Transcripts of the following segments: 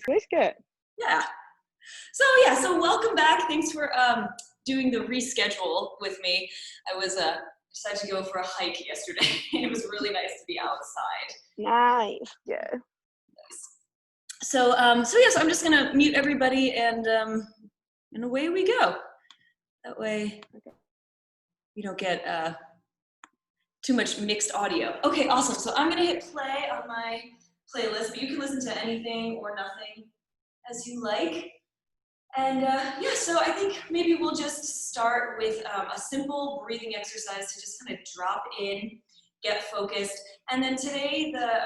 Good. Yeah. So welcome back. Thanks for doing the reschedule with me. I was decided to go for a hike yesterday, and it was really nice to be outside. Nice. Yeah. So I'm just gonna mute everybody, and away we go. That way, we don't get too much mixed audio. Okay, awesome. So I'm gonna hit play on my playlist, but you can listen to anything or nothing as you like. And so I think maybe we'll just start with a simple breathing exercise to just kind of drop in, get focused. And then today, the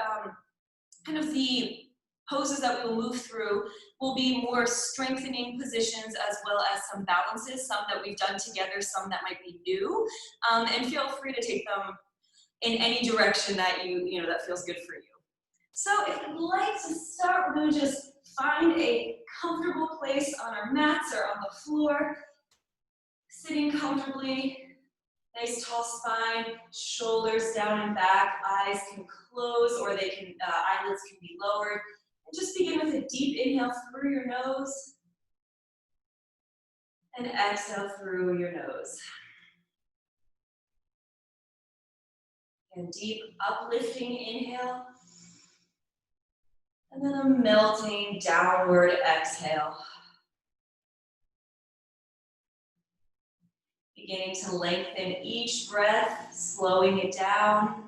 poses that we will move through will be more strengthening positions as well as some balances, some that we've done together, some that might be new. And feel free to take them in any direction that you know that feels good for you. So if you'd like to start, we're going to just find a comfortable place on our mats or on the floor, sitting comfortably, nice tall spine, shoulders down and back, eyes can close or eyelids can be lowered. And just begin with a deep inhale through your nose and exhale through your nose. And deep uplifting inhale. And then a melting downward exhale. Beginning to lengthen each breath, slowing it down.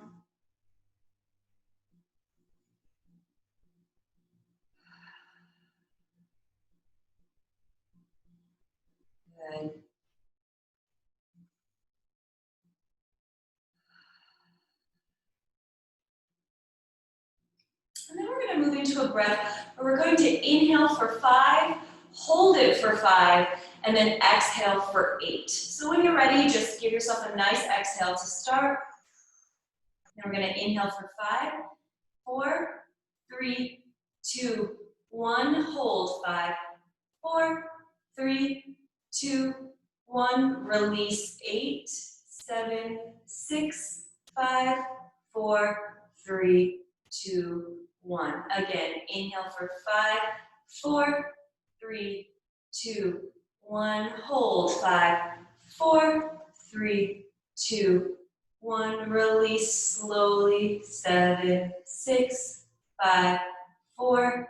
Good. And then we're going to move into a breath where we're going to inhale for 5, hold it for 5, and then exhale for 8. So when you're ready, just give yourself a nice exhale to start. Then we're going to inhale for 5, 4, 3, 2, 1. Hold 5, 4, 3, 2, 1. Release 8, 7, 6, 5, 4, 3, 2, 1. Again, inhale for 5, 4, 3, 2, 1. Hold 5, 4, 3, 2, 1. Release slowly. 7, 6, 5, 4,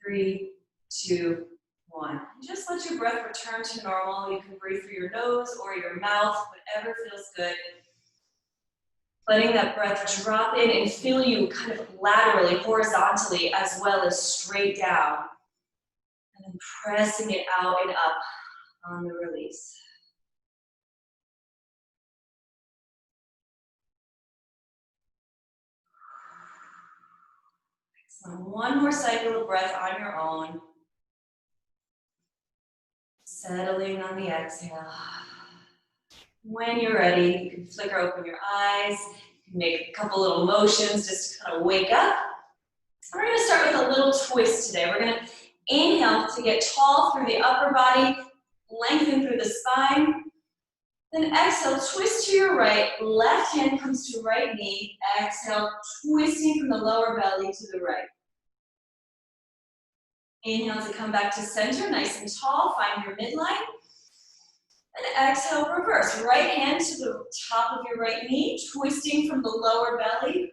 3, 2, 1. Just let your breath return to normal. You can breathe through your nose or your mouth, whatever feels good. Letting that breath drop in and fill you kind of laterally, horizontally, as well as straight down. And then pressing it out and up on the release. Excellent. One more cycle of breath on your own. Settling on the exhale. When you're ready, you can flicker open your eyes. You can make a couple little motions just to kind of wake up. We're going to start with a little twist today. We're going to inhale to get tall through the upper body, lengthen through the spine. Then exhale, twist to your right. Left hand comes to right knee. Exhale, twisting from the lower belly to the right. Inhale to come back to center, nice and tall. Find your midline. And exhale, reverse. Right hand to the top of your right knee, twisting from the lower belly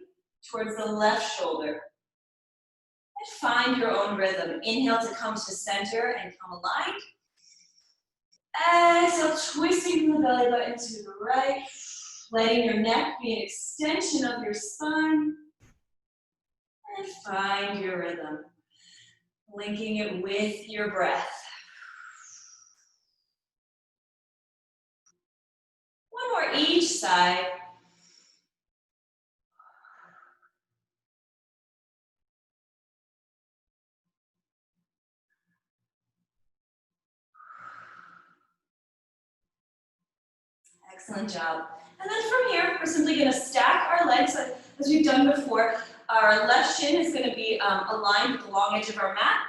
towards the left shoulder. And find your own rhythm. Inhale to come to center and come aligned. Exhale, twisting from the belly button to the right. Letting your neck be an extension of your spine. And find your rhythm. Linking it with your breath. One more each side. Excellent job. And then from here, we're simply going to stack our legs as we've done before. Our left shin is going to be aligned with the long edge of our mat.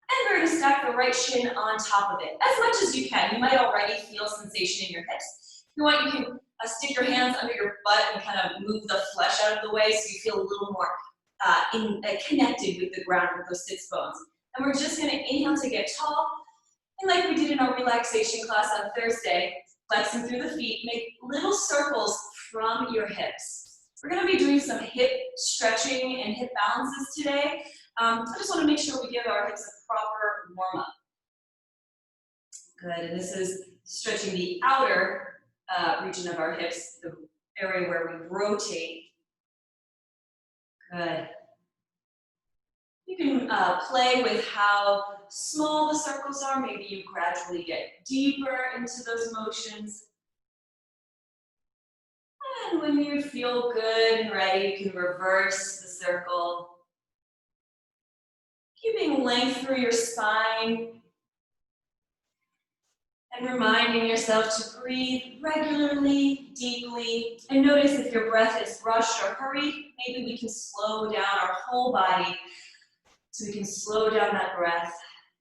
And we're going to stack the right shin on top of it, as much as you can. You might already feel sensation in your hips. If you want, you can stick your hands under your butt and kind of move the flesh out of the way so you feel a little more connected with the ground, with those sits bones. And we're just gonna inhale to get tall. And like we did in our relaxation class on Thursday, flexing through the feet, make little circles from your hips. We're gonna be doing some hip stretching and hip balances today. I just wanna make sure we give our hips a proper warm up. Good, and this is stretching the outer region of our hips, the area where we rotate. Good. You can play with how small the circles are. Maybe you gradually get deeper into those motions. And when you feel good and ready, you can reverse the circle. Keeping length through your spine. And reminding yourself to breathe regularly, deeply. And notice if your breath is rushed or hurried, maybe we can slow down our whole body so we can slow down that breath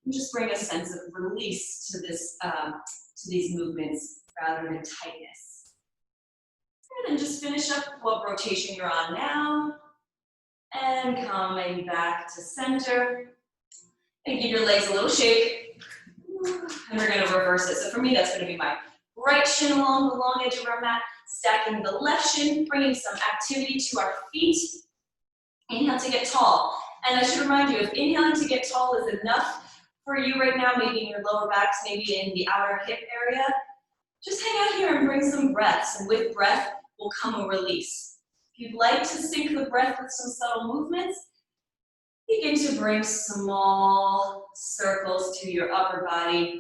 and just bring a sense of release to this, to these movements rather than tightness. And then just finish up what rotation you're on now. And come maybe back to center. And give your legs a little shake. And we're gonna reverse it. So for me, that's gonna be my right shin along the long edge of our mat, stacking the left shin, bringing some activity to our feet. Inhale to get tall. And I should remind you, if inhaling to get tall is enough for you right now, maybe in your lower backs, maybe in the outer hip area, just hang out here and bring some breaths. And with breath will come a release. If you'd like to sync the breath with some subtle movements, begin to bring small circles to your upper body,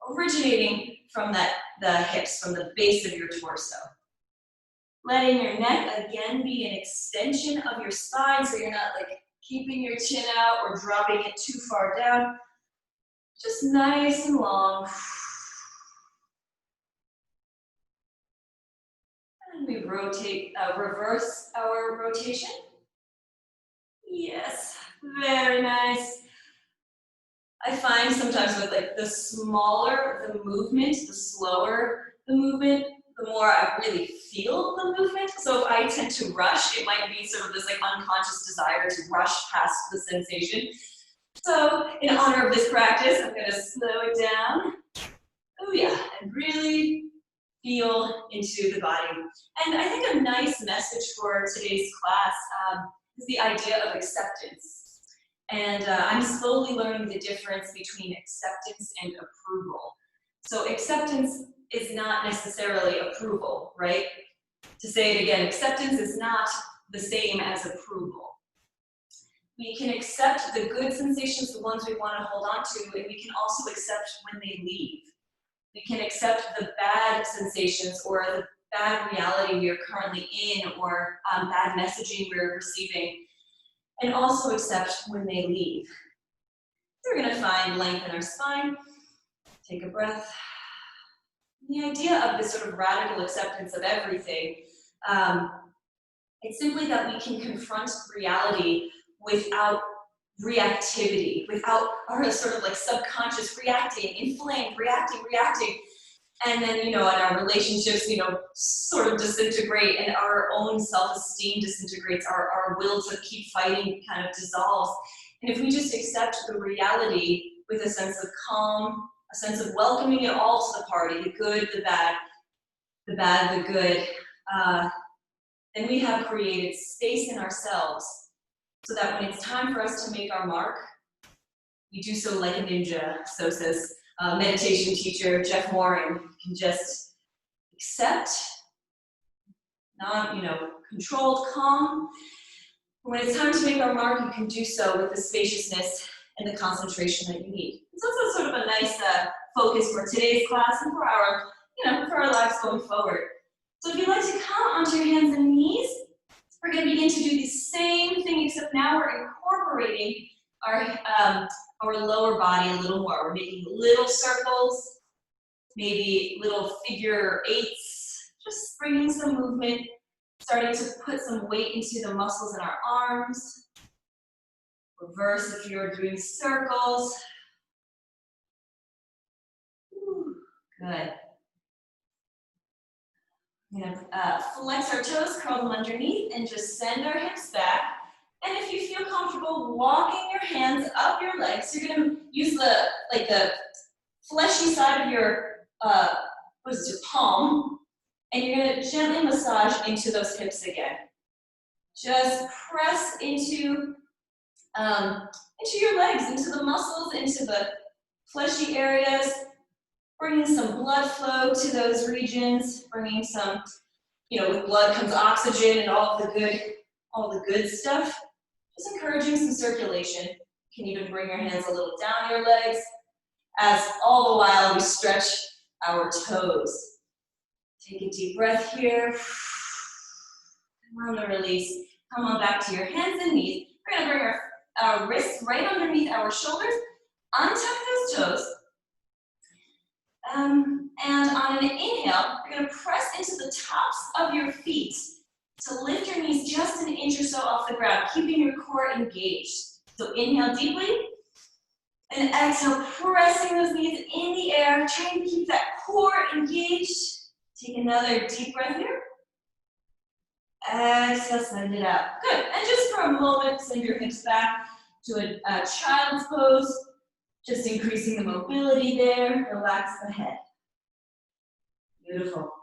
originating from the hips, from the base of your torso. Letting your neck again be an extension of your spine, so you're not like keeping your chin out or dropping it too far down. Just nice and long. And we rotate, reverse our rotation. Yes, very nice. I find sometimes with like the smaller the movement, the slower the movement, the more I really feel the movement. So if I tend to rush, it might be sort of this like unconscious desire to rush past the sensation. So in honor of this practice, I'm gonna slow it down. Oh yeah, and really feel into the body. And I think a nice message for today's class is the idea of acceptance. And I'm slowly learning the difference between acceptance and approval. So acceptance is not necessarily approval, right? To say it again, acceptance is not the same as approval. We can accept the good sensations, the ones we want to hold on to, and we can also accept when they leave. We can accept the bad sensations or the bad reality we are currently in, or bad messaging we're receiving, and also accept when they leave. So we're going to find length in our spine. Take a breath. The idea of this sort of radical acceptance of everything, it's simply that we can confront reality without reactivity, without our sort of like subconscious reacting, inflamed, reacting. And then, you know, and our relationships, you know, sort of disintegrate, and our own self-esteem disintegrates, our will to keep fighting kind of dissolves. And if we just accept the reality with a sense of calm, a sense of welcoming it all to the party, the good, the bad, the good, then we have created space in ourselves so that when it's time for us to make our mark, we do so like a ninja. So says meditation teacher Jeff Warren. You can just accept, not, you know, controlled, calm. When it's time to make our mark, you can do so with the spaciousness and the concentration that you need. So it's sort of a nice focus for today's class and for our, you know, for our lives going forward. So if you'd like to come onto your hands and knees, we're going to begin to do the same thing, except now we're incorporating our lower body a little more. We're making little circles, maybe little figure eights, just bringing some movement, starting to put some weight into the muscles in our arms. Reverse if you're doing circles. Good. We're gonna flex our toes, curl them underneath, and just send our hips back And if you feel comfortable walking your hands up your legs, you're gonna use the fleshy side of your, your palm, and you're gonna gently massage into those hips again. Just press into your legs, into the muscles, into the fleshy areas, bringing some blood flow to those regions, bringing some, with blood comes oxygen and all the good stuff. Just encouraging some circulation. You can even bring your hands a little down your legs, as all the while we stretch our toes. Take a deep breath here. Come on to release. Come on back to your hands and knees. We're gonna bring our wrists right underneath our shoulders. Untuck those toes. And on an inhale, you're gonna press into the tops of your feet to lift your knees just an inch or so off the ground, keeping your core engaged. So inhale deeply, and exhale, pressing those knees in the air, trying to keep that core engaged. Take another deep breath here. Exhale, send it out. Good, and just for a moment, send your hips back to a child's pose, just increasing the mobility there, relax the head. Beautiful.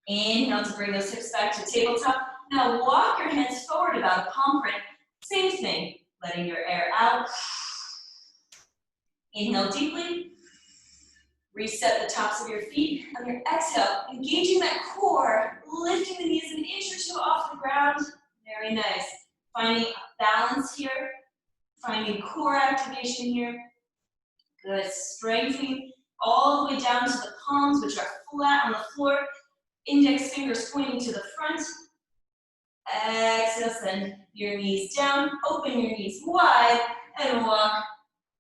Inhale to bring those hips back to tabletop. Now walk your hands forward about a palm print. Same thing, letting your air out. Inhale deeply. Reset the tops of your feet. On your exhale, engaging that core, lifting the knees an inch or two off the ground. Very nice. Finding balance here. Finding core activation here. Good. Strengthening all the way down to the palms, which are flat on the floor. Index fingers pointing to the front. Exhale, send your knees down. Open your knees wide and walk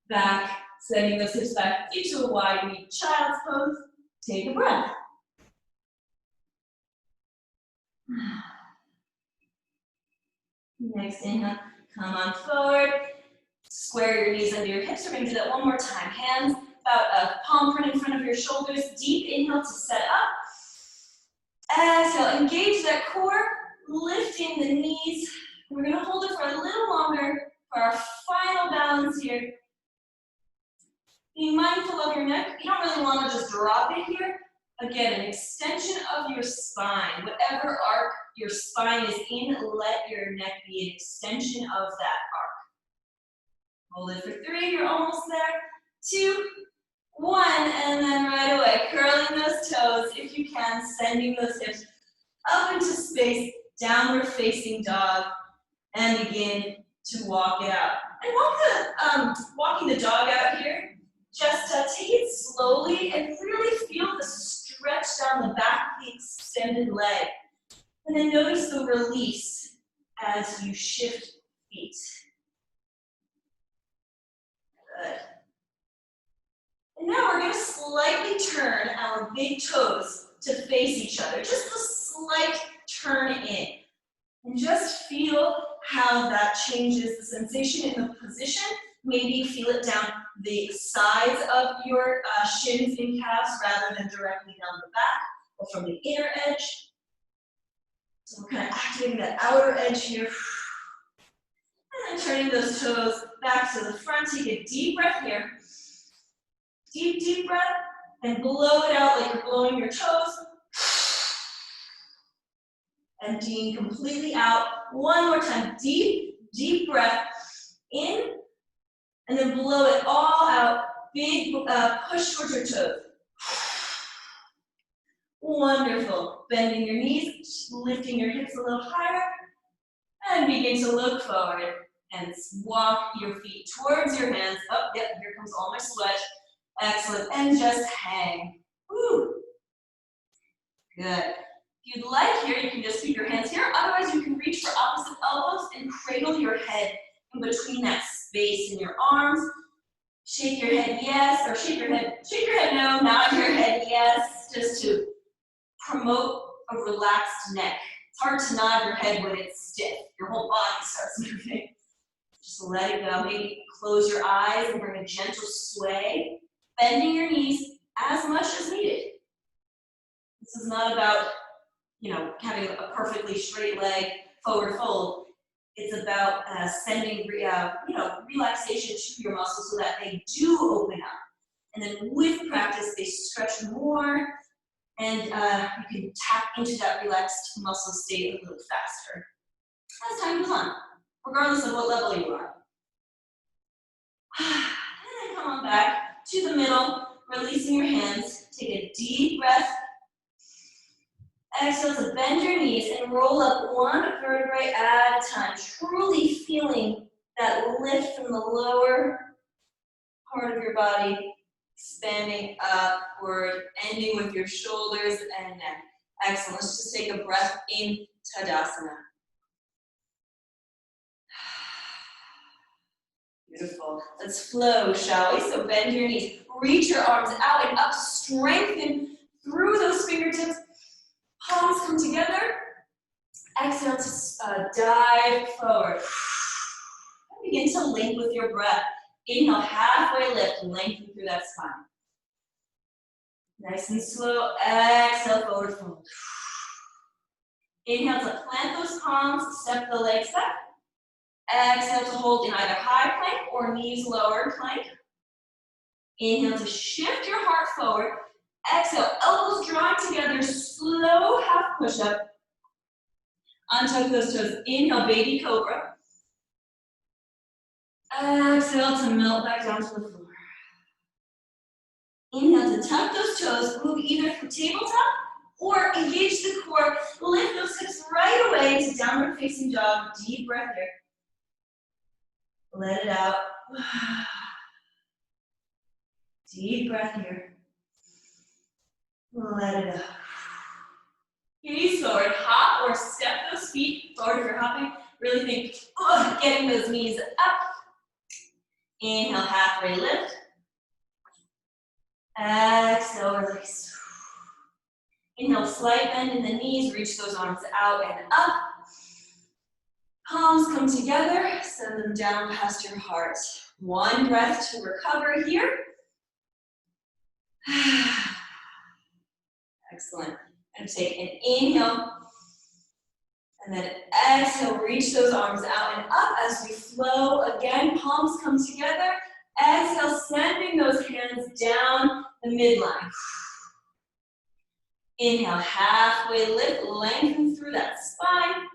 back, sending those hips back into a wide knee child's pose. Take a breath. Next inhale, come on forward. Square your knees under your hips. We're going to do that one more time. Hands about a palm print in front of your shoulders. Deep inhale to set up. Exhale, engage that core, lifting the knees. We're going to hold it for a little longer for our final balance here. Be mindful of your neck. You don't really want to just drop it here. Again, an extension of your spine. Whatever arc your spine is in, let your neck be an extension of that arc. Hold it for 3, you're almost there. 2, 1, and then right away, curling those toes if you can, sending those hips up into space, downward facing dog, and begin to walk it out. And walking the dog out here, just take it slowly and really feel the stretch down the back of the extended leg. And then notice the release as you shift feet. Good. And now we're going to slightly turn our big toes to face each other. Just a slight turn in. And just feel how that changes the sensation in the position. Maybe feel it down the sides of your shins and calves rather than directly down the back or from the inner edge. So we're kind of activating that outer edge here. And then turning those toes back to the front. Take a deep breath here. Deep, deep breath. And blow it out like you're blowing your toes. Emptying completely out. One more time. Deep, deep breath in. And then blow it all out. Big push towards your toes. Wonderful. Bending your knees, lifting your hips a little higher. And begin to look forward and walk your feet towards your hands. Oh, yep, here comes all my sweat. Excellent. And just hang. Woo. Good. If you'd like here, you can just keep your hands here. Otherwise, you can reach for opposite elbows and cradle your head in between that space in your arms. Shake your head yes, or shake your head no, nod your head yes, just to promote a relaxed neck. It's hard to nod your head when it's stiff. Your whole body starts moving. Just let it go. Maybe close your eyes and bring a gentle sway, bending your knees as much as needed. This is not about, having a perfectly straight leg, forward fold. It's about sending relaxation to your muscles so that they do open up. And then with practice, they stretch more, and you can tap into that relaxed muscle state a little faster as time goes on, regardless of what level you are. And then come on back to the middle, releasing your hands. Take a deep breath. Exhale to bend your knees and roll up one vertebrae at a time, truly feeling that lift from the lower part of your body, expanding upward, ending with your shoulders and neck. Excellent. Let's just take a breath in Tadasana. Beautiful. Let's flow, shall we? So bend your knees. Reach your arms out and up. Strengthen through those fingertips. Palms come together. Exhale to dive forward. And begin to link with your breath. Inhale, halfway lift, lengthen through that spine. Nice and slow. Exhale, forward fold. Inhale to plant those palms, step the legs back. Exhale to hold in either high plank or knees lower plank. Inhale to shift your heart forward. Exhale, elbows drawing together, slow half push-up. Untuck those toes. Inhale, baby cobra. Exhale to melt back down to the floor. Inhale to tuck those toes, move either through tabletop or engage the core. Lift those hips right away to downward facing dog. Deep breath here. Let it out. Deep breath here. Let it out. Knees forward, hop or step those feet forward if you're hopping. Really think, getting those knees up. Inhale, halfway lift. Exhale, release. Inhale, slight bend in the knees, reach those arms out and up. Palms come together, send them down past your heart. One breath to recover here. Excellent. And take an inhale. And then exhale, reach those arms out and up as we flow. Again, palms come together. Exhale, sending those hands down the midline. Inhale, halfway lift, lengthen through that spine.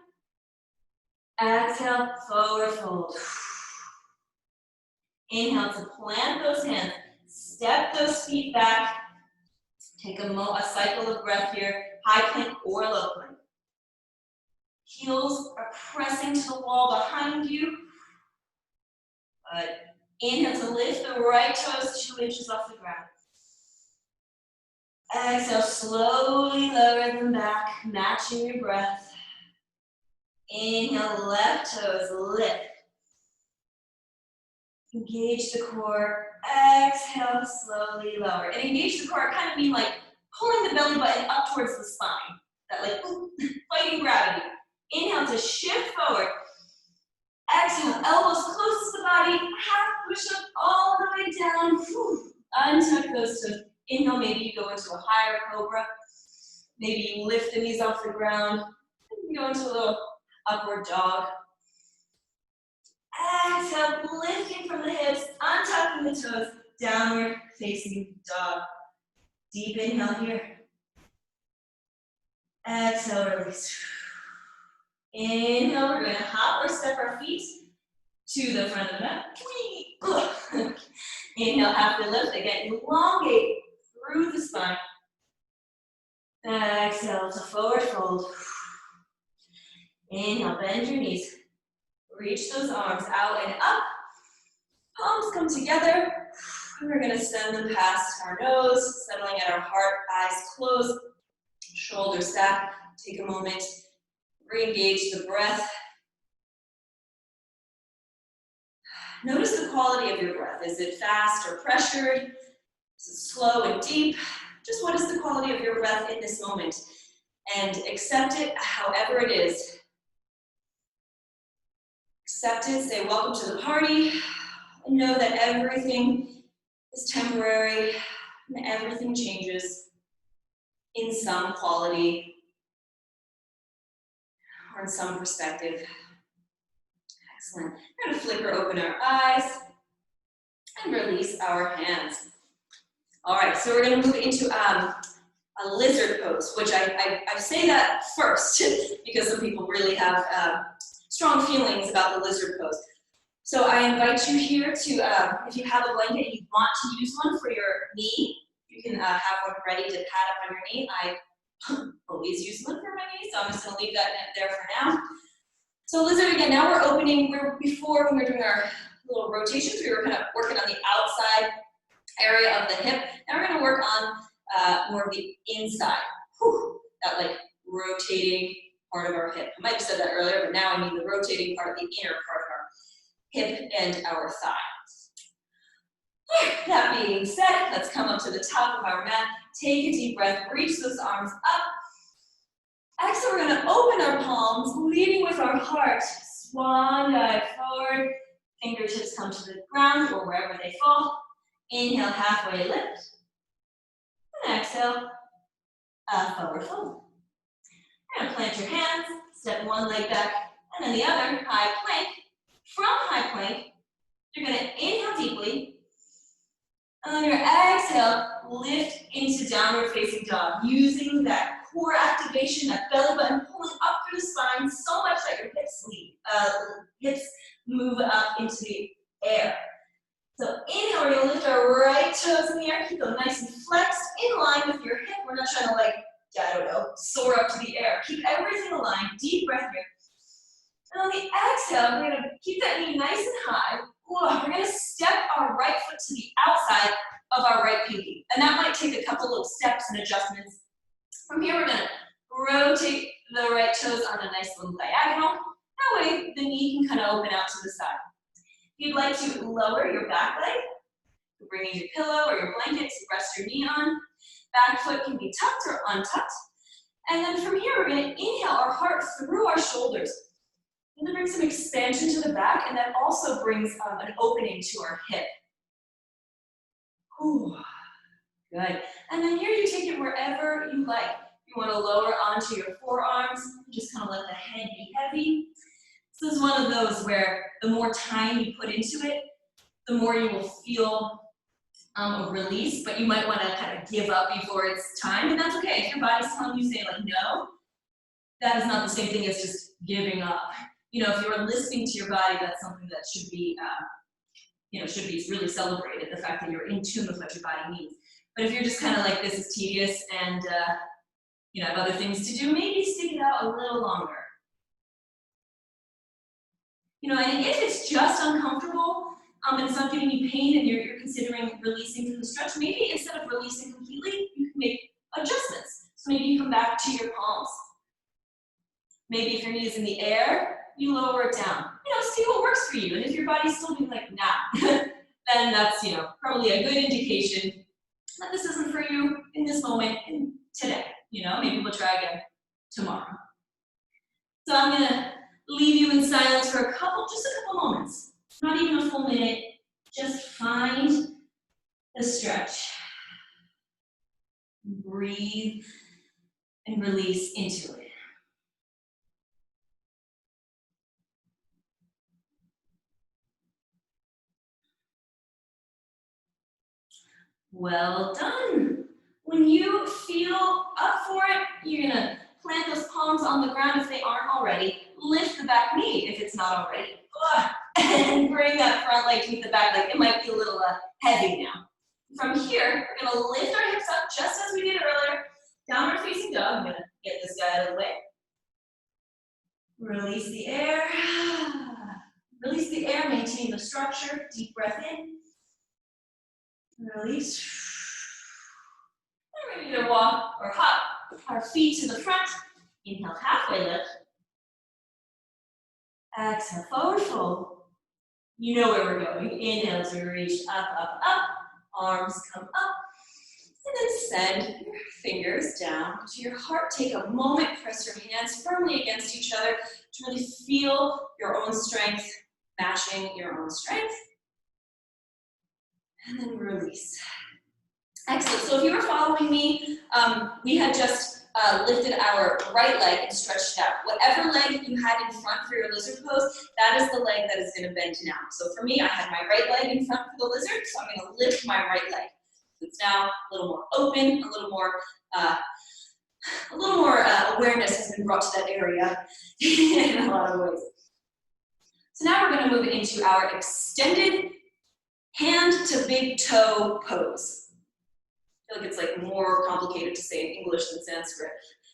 Exhale, forward fold. Inhale to plant those hands. Step those feet back. Take a cycle of breath here, high plank or low plank. Heels are pressing to the wall behind you. Inhale to lift the right toes 2 inches off the ground. Exhale, slowly lower them back, matching your breath. Inhale, left toes lift. Engage the core. Exhale, slowly lower. And engage the core, kind of mean like pulling the belly button up towards the spine. That like, fighting gravity. Inhale to shift forward. Exhale, elbows close to the body. Half push up all the way down. Untuck those toes. Inhale, maybe you go into a higher cobra. Maybe you lift the knees off the ground. You go into a little upward dog. Exhale, lifting from the hips, untucking the toes, downward facing dog. Deep inhale here. Exhale, release. Inhale, we're going to hop or step our feet to the front of the mat. Inhale, halfway lift. Again, elongate through the spine. Exhale to forward fold. Inhale, bend your knees. Reach those arms out and up. Palms come together. And we're going to send them past our nose, settling at our heart, eyes closed, shoulders stacked. Take a moment, re-engage the breath. Notice the quality of your breath. Is it fast or pressured? Is it slow and deep? Just what is the quality of your breath in this moment? And accept it however it is. Accept it, say welcome to the party, and know that everything is temporary and everything changes in some quality or in some perspective. Excellent. We're going to flicker open our eyes and release our hands. All right, so we're going to move into a lizard pose, which I say that first because some people really have strong feelings about the lizard pose. So I invite you here to, if you have a blanket and you want to use one for your knee, you can have one ready to pad up on your knee. I always use one for my knee, so I'm just going to leave that there for now. So lizard again, now we're opening, before when we were doing our little rotations, we were kind of working on the outside area of the hip. Now we're going to work on more of the inside. Whew, that like rotating part of our hip. I might have said that earlier, but now I mean the rotating part, the inner part of our hip and our thighs. That being said, let's come up to the top of our mat. Take a deep breath, reach those arms up. Exhale, we're going to open our palms, leading with our heart. Swan dive forward. Fingertips come to the ground or wherever they fall. Inhale, halfway lift. And exhale, forward fold. You're going to plant your hands, step one leg back, and then the other, high plank. From high plank, you're going to inhale deeply. And then your exhale, lift into downward facing dog, using that core activation, that belly button pulling up through the spine so much that your hips move up into the air. So inhale, we're going to lift our right toes in the air, keep them nice and flexed, in line with your hip. We're not trying to like, I don't know, soar up to the air. Keep everything aligned, deep breath here. And on the exhale, we're going to keep that knee nice and high. Whoa, we're going to step our right foot to the outside of our right pinky. And that might take a couple of steps and adjustments. From here, we're going to rotate the right toes on a nice little diagonal. That way, the knee can kind of open out to the side. If you'd like to lower your back leg, bring in your pillow or your blanket to rest your knee on. Back foot can be tucked or untucked. And then from here, we're going to inhale our heart through our shoulders. We're going to bring some expansion to the back, and that also brings an opening to our hip. Ooh, good. And then here you take it wherever you like. You want to lower onto your forearms, just kind of let the head be heavy. This is one of those where the more time you put into it, the more you will feel a release, but you might want to kind of give up before it's time, and that's okay. If your body's telling you, say like no, that is not the same thing as just giving up. You know, if you're listening to your body, that's something that should be, should be really celebrated, the fact that you're in tune with what your body needs. But if you're just kind of like, this is tedious and, have other things to do, maybe stick it out a little longer. And if it's just uncomfortable, and it's not giving you pain and you're considering releasing from the stretch, maybe instead of releasing completely, you can make adjustments. So maybe you come back to your palms. Maybe if your knee is in the air, you lower it down. See what works for you. And if your body's still being like, nah, then that's, probably a good indication that this isn't for you in this moment, today. Maybe we'll try again tomorrow. So I'm gonna leave you in silence for just a couple moments. Not even a full minute. Just find the stretch. Breathe and release into it. Well done. When you feel up for it, you're gonna plant those palms on the ground if they aren't already. Lift the back knee if it's not already. And bring that front leg to meet the back leg. It might be a little heavy now. From here, we're gonna lift our hips up just as we did earlier. Downward facing dog. I'm gonna get this guy out of the way. Release the air. Release the air, maintain the structure. Deep breath in. Release. And we're going to walk or hop our feet to the front. Inhale, halfway lift. Exhale, forward fold. You know where we're going. Inhale as we reach up, up, up. Arms come up. And then send your fingers down to your heart. Take a moment, press your hands firmly against each other to really feel your own strength, matching your own strength. And then release. Excellent. So if you were following me, we had just lifted our right leg and stretched it out. Whatever leg you had in front for your lizard pose, that is the leg that is going to bend now. So for me, I had my right leg in front for the lizard, so I'm going to lift my right leg. It's now a little more open, a little more awareness has been brought to that area in a lot of ways. So now we're going to move into our extended hand to big toe pose. I feel like it's like more complicated to say in English than Sanskrit.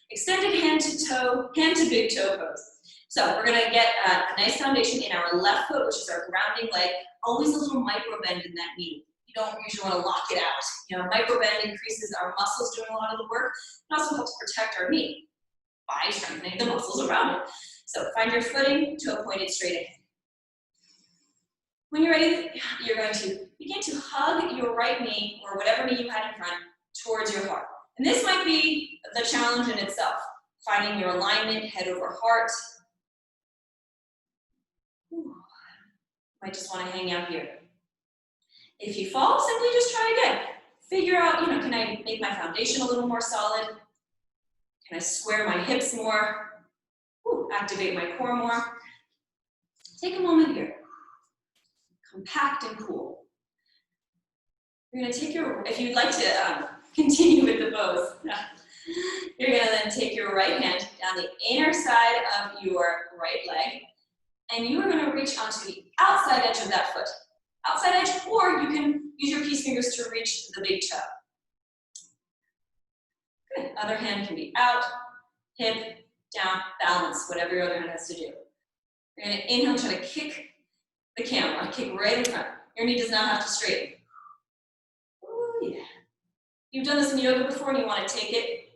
Extended hand to big toe pose. So we're going to get a nice foundation in our left foot, which is our grounding leg. Always a little micro bend in that knee. You don't usually want to lock it out. You know, micro bend increases our muscles doing a lot of the work. It also helps protect our knee by strengthening the muscles around it. So find your footing, toe pointed straight ahead. When you're ready, you're going to begin to hug your right knee, or whatever knee you had in front, towards your heart. And this might be the challenge in itself, finding your alignment, head over heart. Might just want to hang out here. If you fall, simply just try again. Figure out, can I make my foundation a little more solid? Can I square my hips more? Activate my core more? Take a moment here. Compact and cool. You're going to take if you'd like to continue with the pose, you're going to then take your right hand down the inner side of your right leg, and you are going to reach onto the outside edge of that foot. Outside edge, or you can use your peace fingers to reach the big toe. Good. Other hand can be out, hip, down, balance, whatever your other hand has to do. You're going to inhale, try to kick the camera, kick right in front. Your knee does not have to straighten. Ooh, yeah. You've done this in yoga before and you want to take it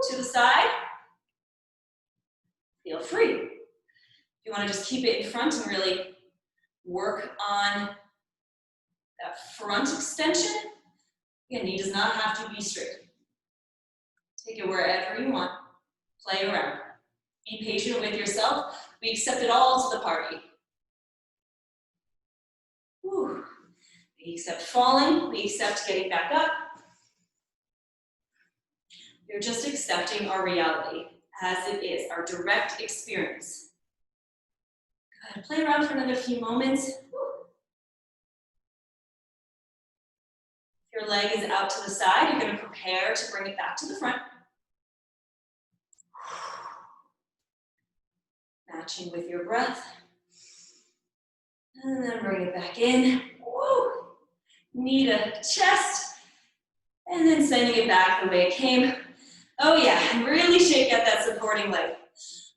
to the side. Feel free. If you want to just keep it in front and really work on that front extension, your knee does not have to be straight. Take it wherever you want. Play around. Be patient with yourself. We accept it all to the party. Whew. We accept falling. We accept getting back up. You're just accepting our reality as it is, our direct experience. Good. Play around for another few moments. If your leg is out to the side, you're going to prepare to bring it back to the front. Matching with your breath. And then bring it back in. Woo. Knee to chest. And then sending it back the way it came. Oh yeah, and really shake out that supporting leg.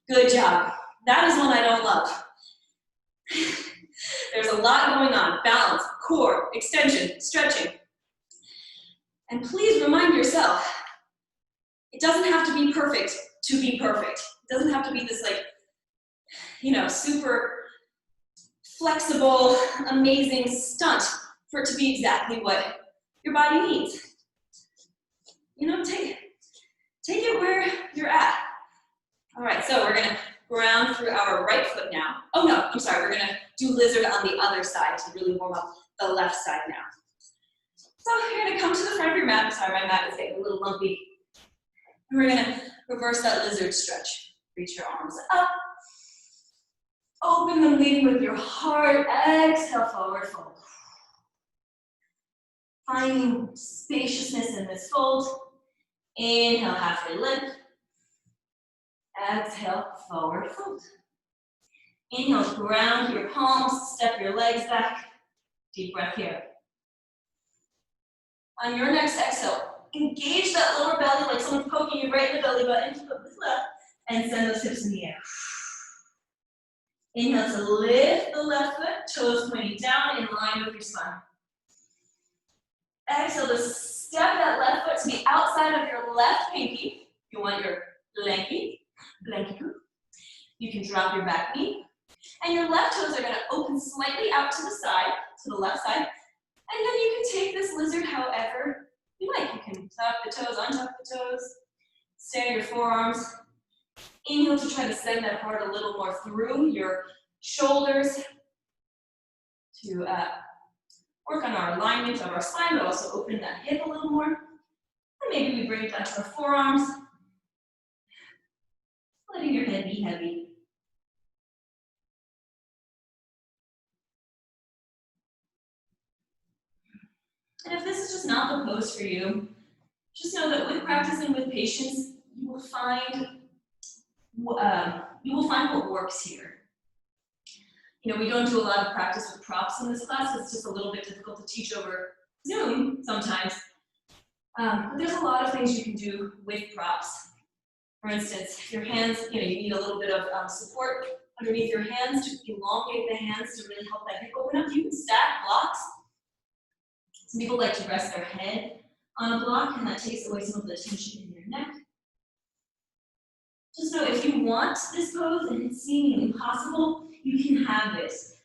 Good job. That is one I don't love. There's a lot going on. Balance, core, extension, stretching. And please remind yourself, it doesn't have to be perfect to be perfect. It doesn't have to be this super flexible, amazing stunt for it to be exactly what your body needs. Take it where you're at. All right, so we're gonna ground through our right foot now. Oh no, I'm sorry, we're gonna do lizard on the other side to really warm up the left side now. So you're gonna come to the front of your mat. I'm sorry, my mat is getting a little lumpy. And we're gonna reverse that lizard stretch. Reach your arms up. Open them, leading with your heart. Exhale, forward fold. Finding spaciousness in this fold. Inhale, halfway lift. Exhale, forward fold. Inhale, ground your palms, step your legs back. Deep breath here. On your next exhale, engage that lower belly like someone's poking you right in the belly button. And send those hips in the air. Inhale to lift the left foot, toes pointing down in line with your spine. Exhale to step that left foot to the outside of your left pinky. You want your blankie. You can drop your back knee. And your left toes are going to open slightly out to the side, to the left side. And then you can take this lizard however you like. You can tuck the toes, untuck the toes, stand your forearms. Inhale to try to send that heart a little more through your shoulders to work on our alignment of our spine, but also open that hip a little more. And maybe we bring it down to our forearms. letting your head be heavy. And if this is just not the pose for you, just know that with practice and with patience, you will find what works here. You know, we don't do a lot of practice with props in this class. It's just a little bit difficult to teach over Zoom sometimes. But there's a lot of things you can do with props. For instance, if your hands, you need a little bit of support underneath your hands to elongate the hands to really help that hip open up. You can stack blocks. Some people like to rest their head on a block, and that takes away some of the tension in your neck. Just know if you want this pose and it's seemingly possible, you can have this.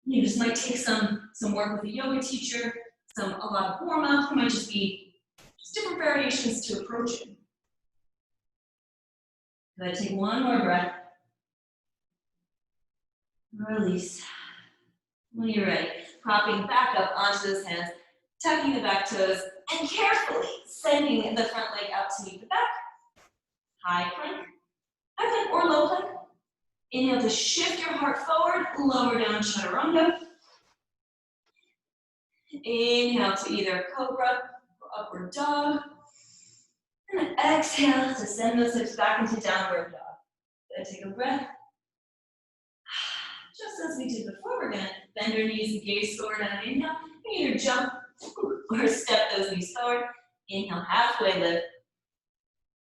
You just might take some work with a yoga teacher, a lot of warm up. It might just be different variations to approach it. Good, take one more breath. Release. When you're ready, propping back up onto those hands, tucking the back toes, and carefully sending the front leg out to meet the back. High plank, or low plank. Inhale to shift your heart forward, lower down chaturanga. Inhale to either cobra or upward dog. And exhale to send those hips back into downward dog. Then take a breath. Just as we did before, we're going to bend your knees and gaze forward on an inhale. You can either jump or step those knees forward. Inhale, halfway lift.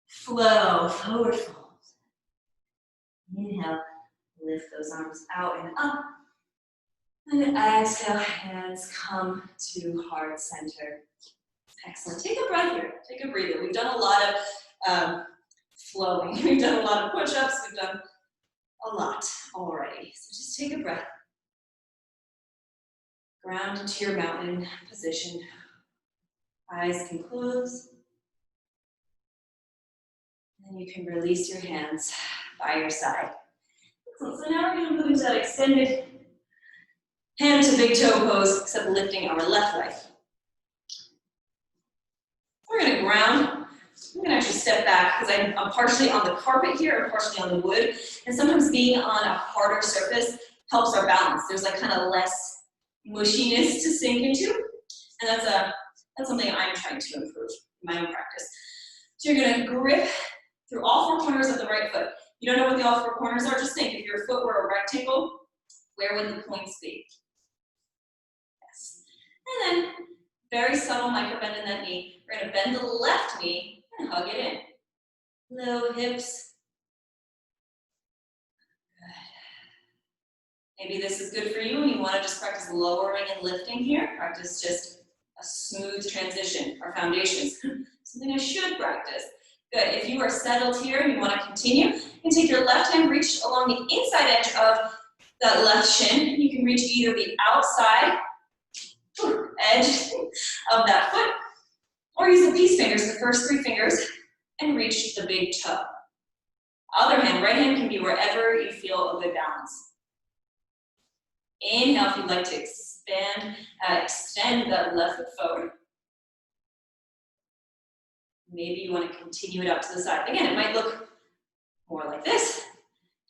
Flow, forward fold. Inhale, lift those arms out and up. And exhale, hands come to heart center. Excellent. Take a breath here. Take a breather. We've done a lot of flowing. We've done a lot of push-ups. We've done a lot already. So just take a breath. Ground into your mountain position. Eyes can close. And you can release your hands by your side. Excellent. So now we're going to move into that extended hand to big toe pose, except lifting our left leg. We're going to ground. I'm going to actually step back because I'm partially on the carpet here and partially on the wood. And sometimes being on a harder surface helps our balance. There's like kind of less mushiness to sink into. And that's something I'm trying to improve in my own practice. So you're going to grip through all four corners of the right foot. You don't know what the all four corners are, just think if your foot were a rectangle, where would the points be? Yes. And then very subtle micro bend in that knee. We're going to bend the left knee and hug it in. Low hips. Good. Maybe this is good for you and you want to just practice lowering and lifting here. Practice just a smooth transition, our foundations. Something I should practice. Good. If you are settled here and you want to continue, you can take your left hand, reach along the inside edge of that left shin. You can reach either the outside edge of that foot, or use the peace fingers, the first three fingers, and reach the big toe. Other hand, right hand can be wherever you feel a good balance. Inhale if you'd like to extend that left foot forward. Maybe you want to continue it out to the side. Again, it might look more like this.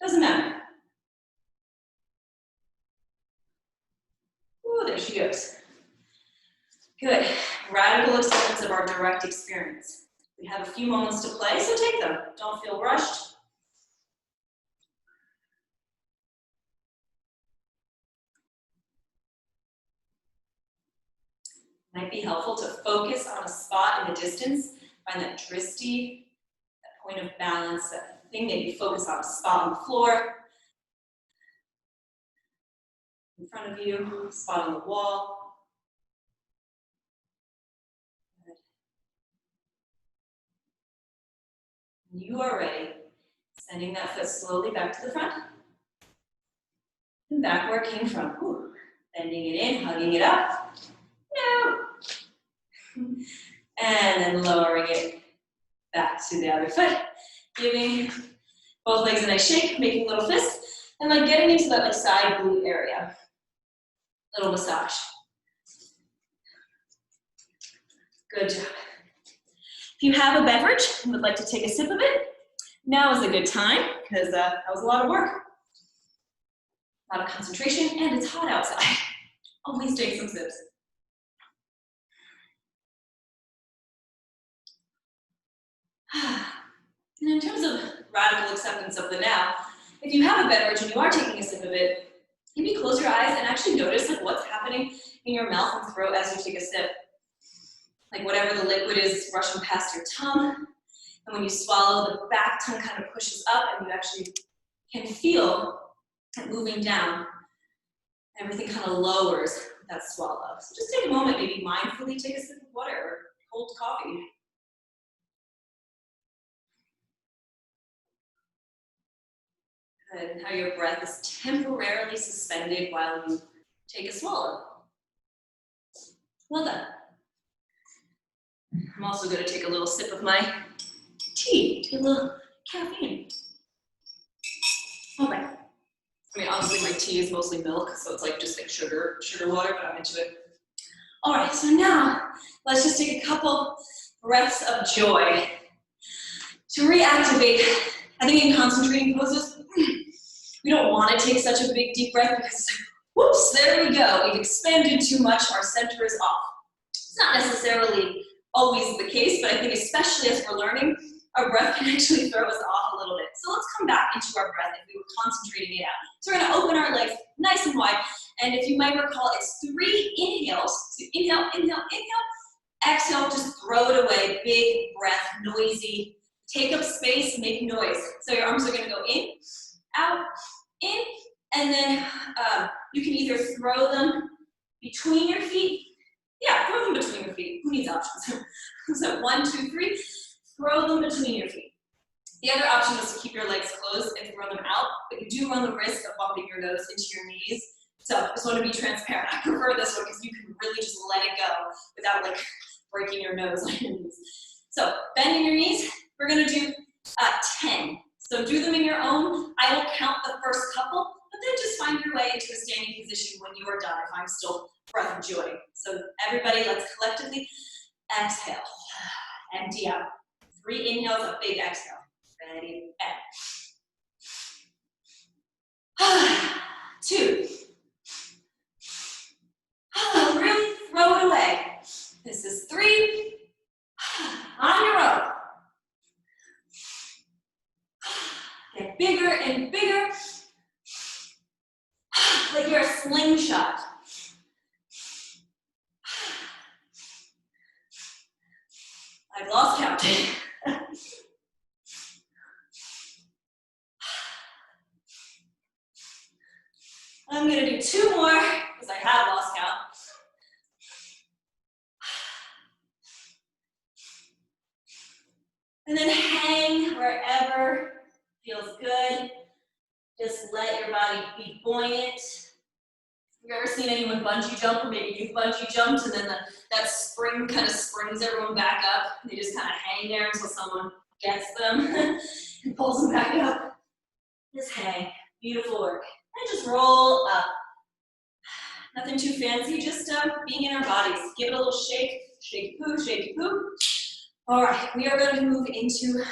Doesn't matter. Ooh, there she goes. Good. Radical acceptance of our direct experience. We have a few moments to play, so take them. Don't feel rushed. Might be helpful to focus on a spot in the distance. Find that drishti, that point of balance, that thing that you focus on, a spot on the floor, in front of you, a spot on the wall. Good. When you are ready, sending that foot slowly back to the front and back where it came from. Ooh. Bending it in, hugging it up. No. And then lowering it back to the other foot, giving both legs a nice shake, making a little fist, and like getting into that like side glute area. Little massage. Good job. If you have a beverage and would like to take a sip of it, Now is a good time, because that was a lot of work. A lot of concentration, and it's hot outside. Always take some sips. And in terms of radical acceptance of the now, if you have a beverage and you are taking a sip of it, maybe close your eyes and actually notice like what's happening in your mouth and throat as you take a sip. Like whatever the liquid is rushing past your tongue, and when you swallow, the back tongue kind of pushes up and you actually can feel it moving down. Everything kind of lowers with that swallow. So just take a moment, maybe mindfully take a sip of water or cold coffee. Good, and how your breath is temporarily suspended while you take a swallow. Well done. I'm also going to take a little sip of my tea, take a little caffeine. All right. I mean, obviously my tea is mostly milk, so it's like just like sugar water, but I'm into it. All right, so now let's just take a couple breaths of joy. To reactivate, I think in concentrating poses, we don't want to take such a big deep breath because it's like, whoops, there we go. We've expanded too much, our center is off. It's not necessarily always the case, but I think especially as we're learning, our breath can actually throw us off a little bit. So let's come back into our breath if we were concentrating it out. So we're going to open our legs nice and wide, and if you might recall, it's 3 inhales. So inhale, inhale, inhale. Exhale, just throw it away. Big breath, noisy. Take up space, make noise. So your arms are going to go in, out, in, and then you can either throw them between your feet. Yeah, throw them between your feet. Who needs options? So 1, 2, 3. Throw them between your feet. The other option is to keep your legs closed and throw them out, but you do run the risk of bumping your nose into your knees. So I just want to be transparent. I prefer this one because you can really just let it go without like breaking your nose on your knees. So bending your knees, we're going to do 10. So do them in your own. I will count the first couple, but then just find your way into a standing position when you are done if I'm still breath of joy. So everybody, let's collectively exhale. Empty out. 3 inhales, a big exhale. Ready, and 2. Really throw it away. This is 3. On your own. Get bigger and bigger. Like you're a slingshot. I've lost count. I'm going to do 2 more because I have lost count. And then hang wherever feels good. Just let your body be buoyant. Have you ever seen anyone bungee jump, or maybe you've bungee jumped, and then that spring kind of springs everyone back up? They just kind of hang there until someone gets them and pulls them back up. Just hang. Beautiful work. And just roll up. Nothing too fancy, just being in our bodies. Give it a little shake. Shaky poo, shaky poo. All right, we are going to move into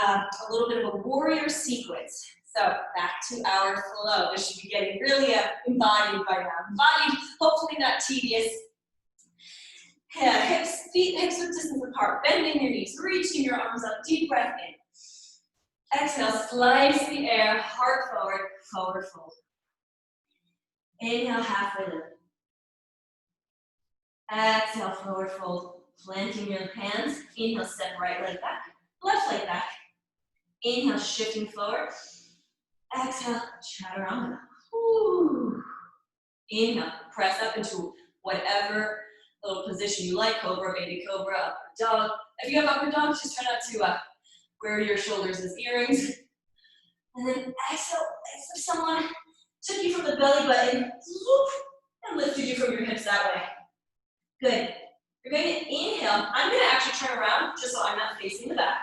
a little bit of a warrior sequence. So back to our flow. This should be getting really embodied by now. Embodied, hopefully not tedious. Yeah, hips, feet, hips width distance apart. Bending your knees, reaching your arms up. Deep breath in. Exhale, slice the air, heart forward, forward fold. Inhale, halfway lift. Exhale, forward fold, planting your hands. Inhale, step right leg back, left leg back. Inhale, shifting forward. Exhale, chaturanga. Woo. Inhale, press up into whatever little position you like, cobra, baby cobra, upward dog. If you have upward dog, just try not to wear your shoulders as earrings. And then exhale, as if someone took you from the belly button, whoop, and lifted you from your hips that way. Good. You're going to inhale. I'm going to actually turn around just so I'm not facing the back.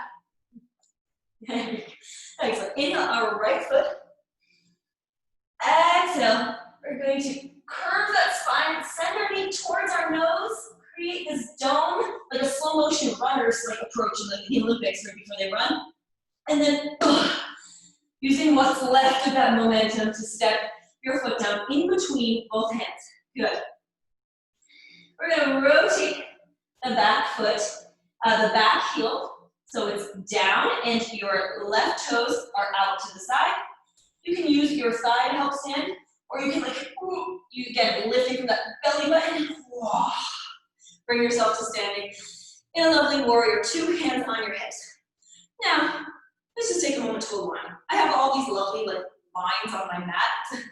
Excellent. Inhale our right foot. Exhale. We're going to curve that spine, send our knee towards our nose, create this dome, like a slow motion runner's like approach in the Olympics right before they run. And then using what's left of that momentum to step your foot down in between both hands. Good. We're gonna rotate the back foot, the back heel, so it's down and your left toes are out to the side. You can use your thigh to help stand, or you can you again, lifting from that belly button, bring yourself to standing in a lovely warrior, 2 hands on your hips. Now, let's just take a moment to align. I have all these lovely lines on my mat.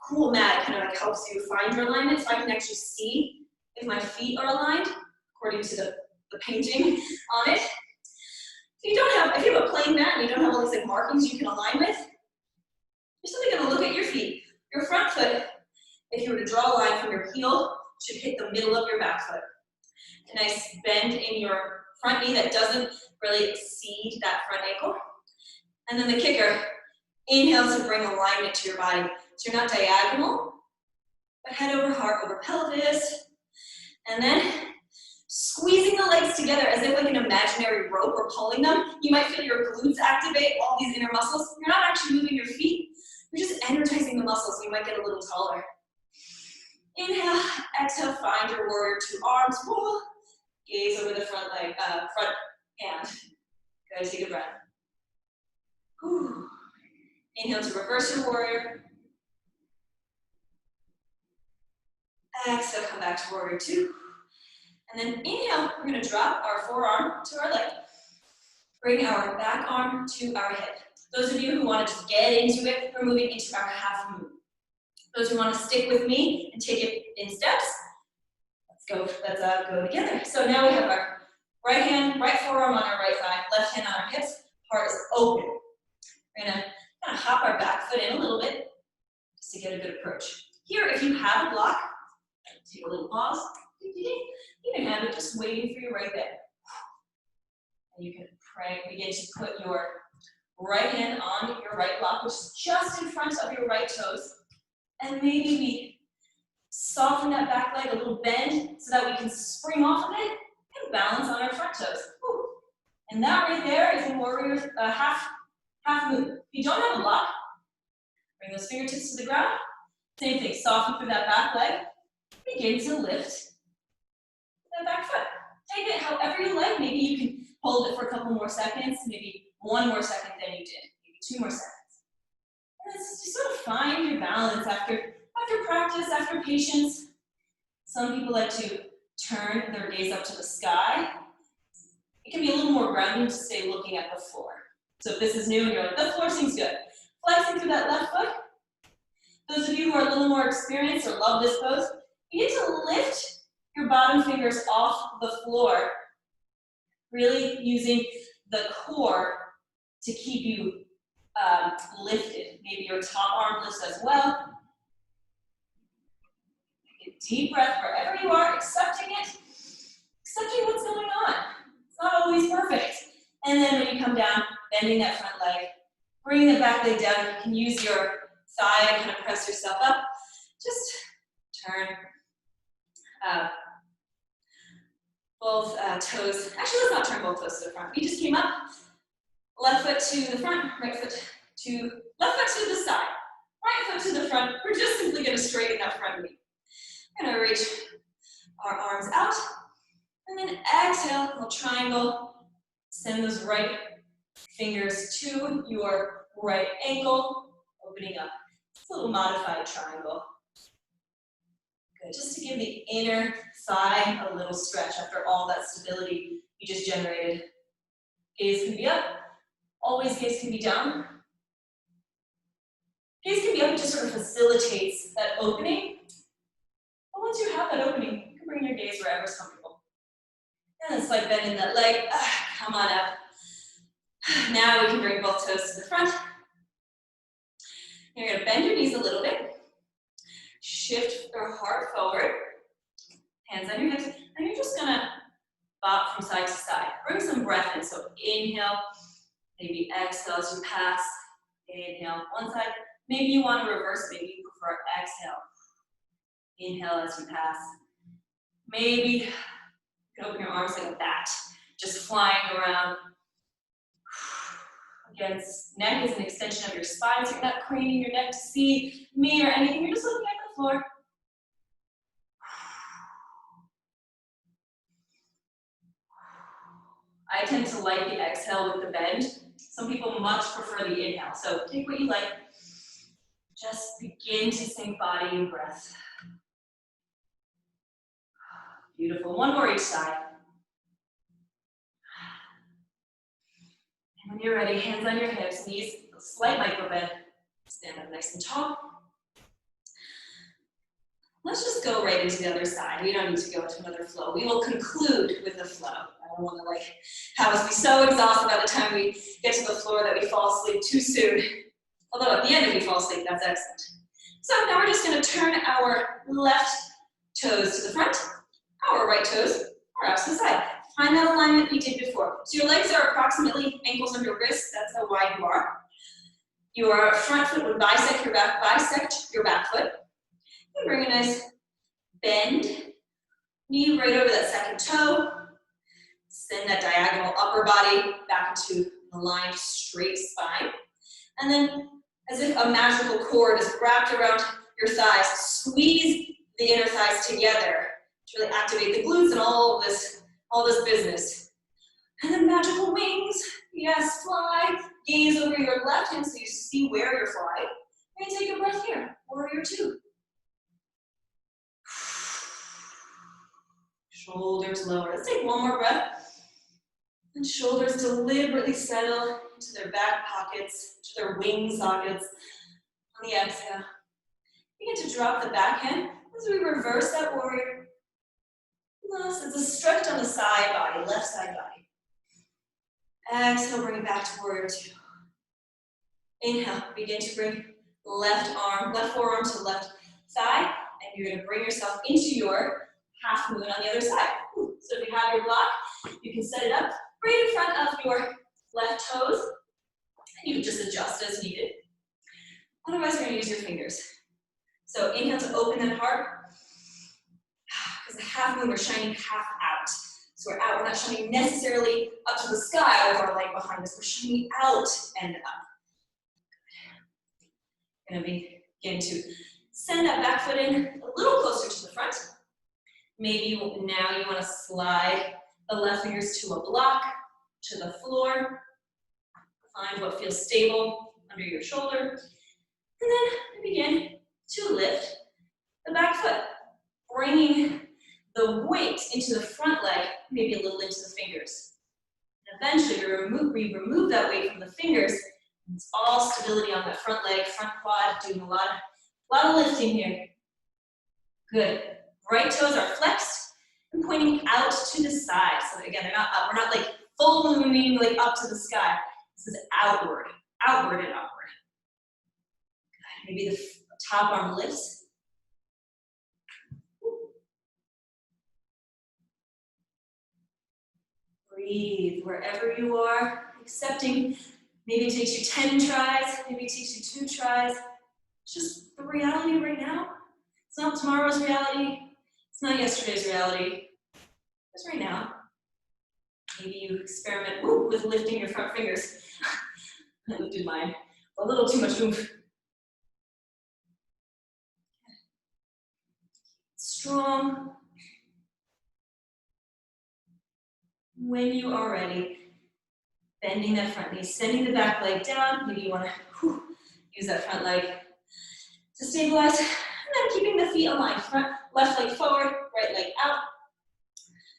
Cool mat, kind of helps you find your alignment, so I can actually see if my feet are aligned according to the painting on it. If you have a plain mat and you don't have all these markings you can align with, you're simply going to look at your feet. Your front foot, if you were to draw a line from your heel, should hit the middle of your back foot. A nice bend in your front knee that doesn't really exceed that front ankle. And then the kicker, inhale to bring alignment to your body. So you're not diagonal, but head over heart over pelvis. And then squeezing the legs together as if like an imaginary rope or pulling them. You might feel your glutes activate, all these inner muscles. You're not actually moving your feet. You're just energizing the muscles. You might get a little taller. Inhale, exhale, find your warrior 2 arms. Whoa. Gaze over the front leg, front hand. Good, take a breath. Whew. Inhale to reverse your warrior. Exhale, come back to warrior 2. And then inhale, we're gonna drop our forearm to our leg. Bring our back arm to our hip. Those of you who wanna just get into it, we're moving into our half moon. Those who wanna stick with me and take it in steps, let's go together. So now we have our right forearm on our right thigh, left hand on our hips, heart is open. We're gonna kind of hop our back foot in a little bit, just to get a good approach. Here, if you have a block, take a little pause. You can have it just waiting for you right there. And you can begin to put your right hand on your right block, which is just in front of your right toes. And maybe we soften that back leg, a little bend, so that we can spring off of it and balance on our front toes. Woo. And that right there is in warrior half move. If you don't have a block, bring those fingertips to the ground. Same thing, soften through that back leg. Begin to lift that back foot. Take it however you like. Maybe you can hold it for a couple more seconds, maybe 1 more second than you did, maybe 2 more seconds. And just sort of find your balance after practice, after patience. Some people like to turn their gaze up to the sky. It can be a little more grounding to stay looking at the floor. So if this is new and you're like, the floor seems good, flexing through that left foot. Those of you who are a little more experienced or love this pose, you need to lift your bottom fingers off the floor, really using the core to keep you lifted. Maybe your top arm lifts as well. Take a deep breath wherever you are, accepting it, accepting what's going on. It's not always perfect. And then when you come down, bending that front leg, bringing the back leg down, you can use your thigh to kind of press yourself up. Just turn both toes. Actually, let's not turn both toes to the front. We just came up. Left foot to the front, left foot to the side. Right foot to the front. We're just simply going to straighten that front knee. We're going to reach our arms out. And then exhale, little triangle. Send those right fingers to your right ankle, opening up. It's a little modified triangle. Good, just to give the inner thigh a little stretch after all that stability you just generated. Gaze can be up, always gaze can be down. Gaze can be up, it just sort of facilitates that opening. But once you have that opening, you can bring your gaze wherever is comfortable. And then slight bend in that leg, come on up. Now we can bring both toes to the front. You're gonna bend your knees a little bit. Shift your heart forward, hands on your hips, and you're just gonna bop from side to side. Bring some breath in, so inhale, maybe exhale as you pass. Inhale, one side. Maybe you want to reverse, maybe you prefer exhale. Inhale as you pass. Maybe you can open your arms like a bat, just flying around. Against neck is an extension of your spine, so you're not craning your neck to see me or anything. You're just looking at the floor. I tend to like the exhale with the bend. Some people much prefer the inhale, so take what you like. Just begin to sync body and breath. Beautiful. One more each side. And when you're ready, hands on your hips, knees, slight micro bend. Stand up nice and tall. Let's just go right into the other side. We don't need to go into another flow. We will conclude with the flow. I don't want to have us be so exhausted by the time we get to the floor that we fall asleep too soon. Although at the end, if we fall asleep, that's excellent. So now we're just going to turn our left toes to the front, our right toes are out to the side. Find that alignment we did before. So your legs are approximately ankles under wrists. That's how wide you are. Your front foot would bisect your back foot. You bring a nice bend, knee right over that second toe. Send that diagonal upper body back into an aligned straight spine. And then, as if a magical cord is wrapped around your thighs, squeeze the inner thighs together to really activate the glutes and all this business. And then magical wings, yes, fly. Gaze over your left hand so you see where you're flying. And take a breath here, warrior two. Shoulders lower. Let's take one more breath. And shoulders deliberately settle into their back pockets, to their wing sockets. On the exhale, begin to drop the back hand as we reverse that warrior. Nice. It's a stretch on the side body, left side body. Exhale, bring it back to warrior two. Inhale, begin to bring left forearm to left thigh, and you're going to bring yourself into your half moon on the other side. So if you have your block, you can set it up right in front of your left toes, and you can just adjust as needed. Otherwise, you're going to use your fingers. So inhale to open that heart, because the half moon, we're shining half out. So we're out, we're not shining necessarily up to the sky with our light behind us, we're shining out and up. Going to begin to send that back foot in a little closer to the front. Maybe now you want to slide the left fingers to a block, to the floor. Find what feels stable under your shoulder. And then begin to lift the back foot, bringing the weight into the front leg, maybe a little into the fingers. And eventually we remove that weight from the fingers. It's all stability on that front leg, front quad, doing a lot of lifting here. Good. Right toes are flexed and pointing out to the side. So again, they're not up. We're not like full mooning like up to the sky. This is outward and upward. Maybe the top arm lifts. Breathe wherever you are, accepting. Maybe it takes you 10 tries, maybe it takes you 2 tries. It's just the reality right now. It's not tomorrow's reality. It's not yesterday's reality. It's right now. Maybe you experiment with lifting your front fingers. I lifted mine. A little too much oomph. Strong. When you are ready, bending that front knee, sending the back leg down. Maybe you want to use that front leg to stabilize. And then keeping the feet aligned. Left leg forward, right leg out.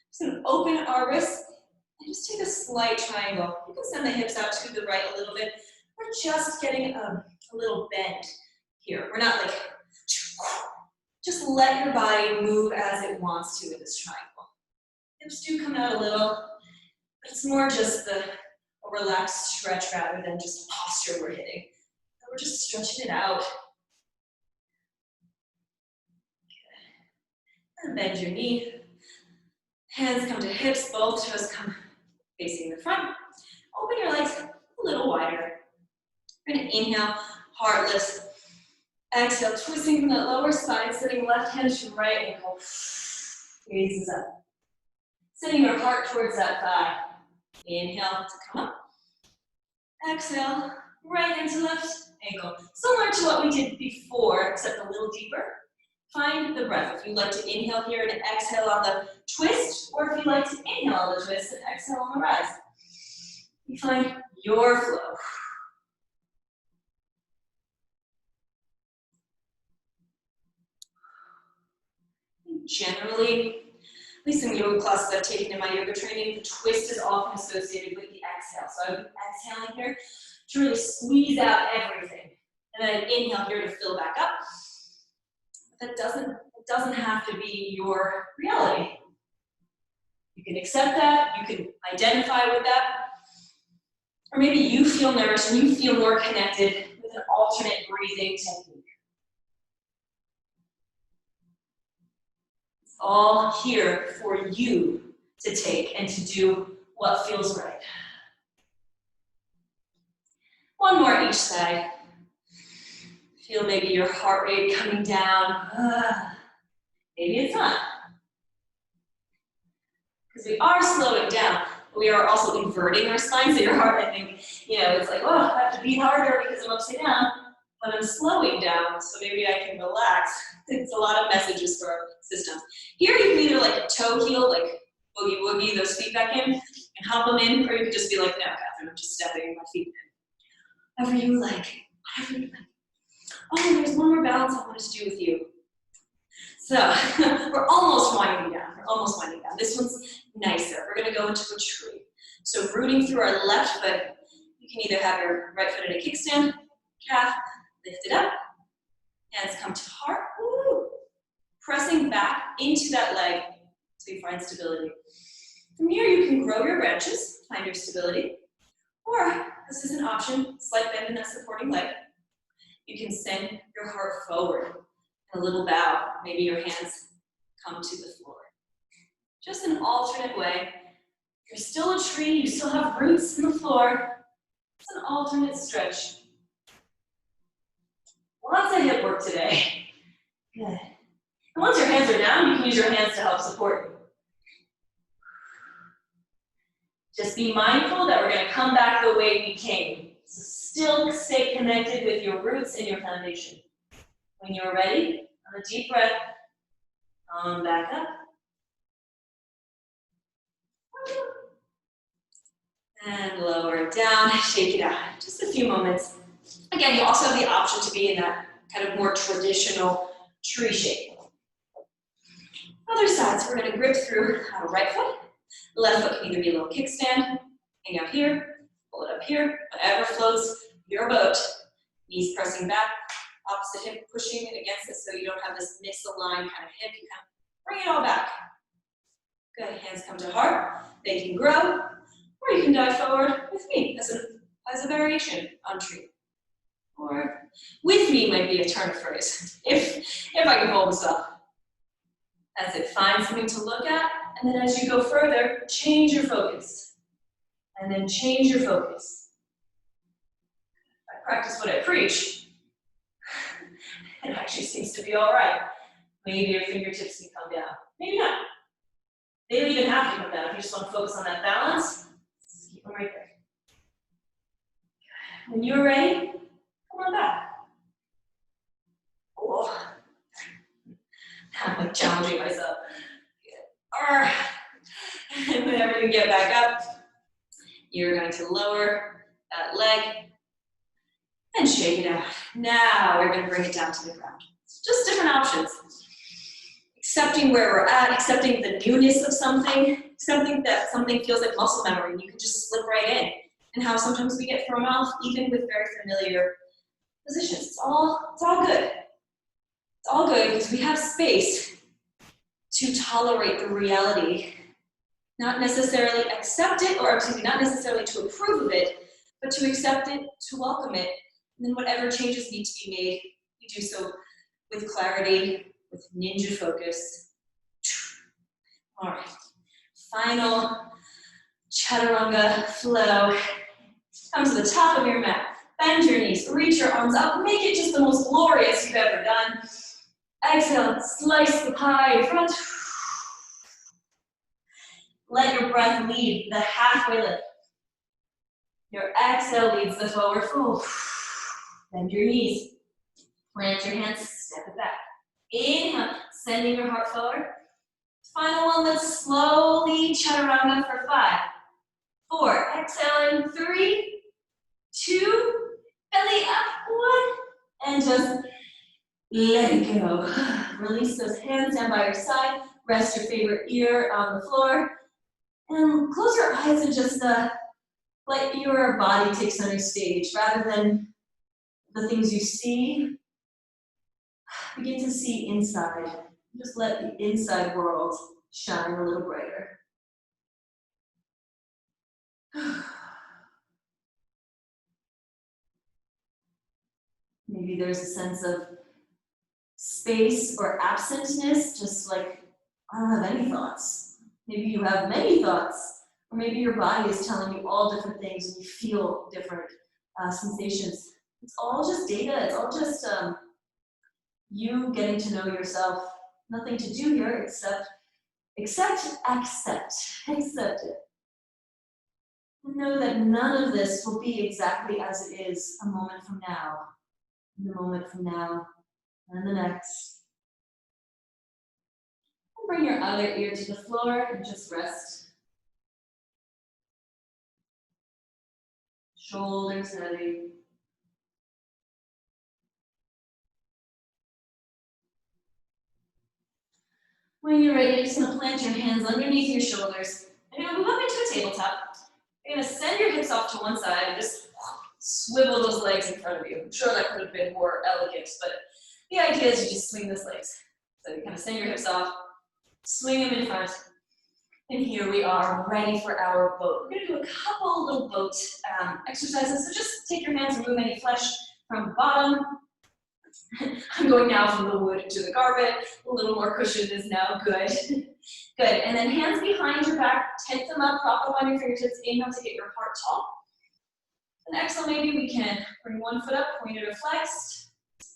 Just going to open our wrists and just take a slight triangle. You can send the hips out to the right a little bit. We're just getting a little bend here. We're not like, just let your body move as it wants to in this triangle. Hips do come out a little, but it's more just a relaxed stretch rather than just a posture we're hitting. So we're just stretching it out. And bend your knee. Hands come to hips, both toes come facing the front. Open your legs a little wider. We're going to inhale, heart lifts. Exhale, twisting from that lower spine, sitting left hand to right ankle. Gazes up. Sending your heart towards that thigh. Inhale to come up. Exhale, right hand to left ankle. Similar to what we did before, except a little deeper. Find the breath. If you like to inhale here and exhale on the twist, or if you like to inhale on the twist and exhale on the rise. You find your flow. Generally, at least in yoga classes I've taken in my yoga training, the twist is often associated with the exhale. So I'm exhaling here to really squeeze out everything. And then inhale here to fill back up. That doesn't have to be your reality. You can accept that, you can identify with that. Or maybe you feel nourished and you feel more connected with an alternate breathing technique. It's all here for you to take and to do what feels right. One more each side. Feel maybe your heart rate coming down. Maybe it's not. Because we are slowing down, but we are also inverting our spine. So your heart, I think, it's like, oh, I have to beat harder because I'm upside down, but I'm slowing down, so maybe I can relax. It's a lot of messages for our systems. Here you can either like toe heel, like boogie woogie, those feet back in, and hop them in, or you could just be like, no, Catherine, I'm just stepping my feet in. Whatever you like, whatever you like. Oh, there's one more balance I wanted to do with you. So we're almost winding down. This one's nicer. We're gonna go into a tree. So rooting through our left foot, you can either have your right foot in a kickstand, calf lifted up, hands come to heart, woo, pressing back into that leg so you find stability. From here, you can grow your branches, find your stability, or this is an option, slight bend in that supporting leg. You can send your heart forward. A little bow, maybe your hands come to the floor. Just an alternate way. You're still a tree, you still have roots in the floor. It's an alternate stretch. Lots of hip work today. Good. And once your hands are down, you can use your hands to help support you. Just be mindful that we're going to come back the way we came. So still stay connected with your roots and your foundation. When you're ready, on a deep breath, come back up. And lower down, shake it out. Just a few moments. Again, you also have the option to be in that kind of more traditional tree shape. Other sides, we're going to grip through our right foot. Left foot can either be a little kickstand, hang out here, pull it up here, whatever floats your boat. Knees pressing back. Opposite hip pushing it against it so you don't have this misaligned kind of hip. You kind of bring it all back. Good, hands come to heart. They can grow, or you can dive forward with me as a variation on tree. Or with me might be a turn of phrase, if I can hold this up. That's it, find something to look at, and then as you go further, change your focus. And then change your focus. I practice what I preach. It actually seems to be all right. Maybe your fingertips can come down. Maybe not. They don't even have to come down. If you just want to focus on that balance, just keep them right there. When you're ready, come on back. Oh. I'm like challenging myself. And whenever you get back up, you're going to lower that leg and shake it out. Now we're going to bring it down to the ground. Just different options. Accepting where we're at, accepting the newness of something, accepting that something feels like muscle memory and you can just slip right in. And how sometimes we get thrown off even with very familiar positions. It's all good. It's all good because we have space to tolerate the reality. Not necessarily accept it, or excuse me, not necessarily to approve of it, but to accept it, to welcome it. And then whatever changes need to be made, you do so with clarity, with ninja focus. All right, final chaturanga flow. Come to the top of your mat. Bend your knees, reach your arms up, make it just the most glorious you've ever done. Exhale, slice the pie in front. Let your breath lead the halfway lift. Your exhale leads the forward fold. Bend your knees. Plant your hands, step it back. Inhale, sending your heart forward. Final one, let's slowly chaturanga for 5, 4, exhaling, 3, 2, belly up, 1, and just let it go. Release those hands down by your side. Rest your favorite ear on the floor. And close your eyes and just let your body take center stage. Rather than the things you see, begin to see inside. Just let the inside world shine a little brighter. Maybe there's a sense of space or absentness, just like, I don't have any thoughts. Maybe you have many thoughts, or maybe your body is telling you all different things and you feel different sensations. It's all just data, it's all just you getting to know yourself. Nothing to do here except accept it. And know that none of this will be exactly as it is a moment from now, and a moment from now, and the next. And bring your other ear to the floor and just rest. Shoulders heavy. When you're ready, you're just gonna plant your hands underneath your shoulders. And you're gonna move up into a tabletop. You're gonna send your hips off to one side and just swivel those legs in front of you. I'm sure that could have been more elegant, but the idea is you just swing those legs. So you kind of send your hips off, swing them in front, and here we are, ready for our boat. We're gonna do a couple little boat exercises, so just take your hands, remove any flesh from the bottom. I'm going now from the wood to the carpet. A little more cushion is now good. Good, and then hands behind your back, tent them up, prop up on your fingertips, inhale to get your heart tall. And exhale, maybe we can bring one foot up, pointed or flexed.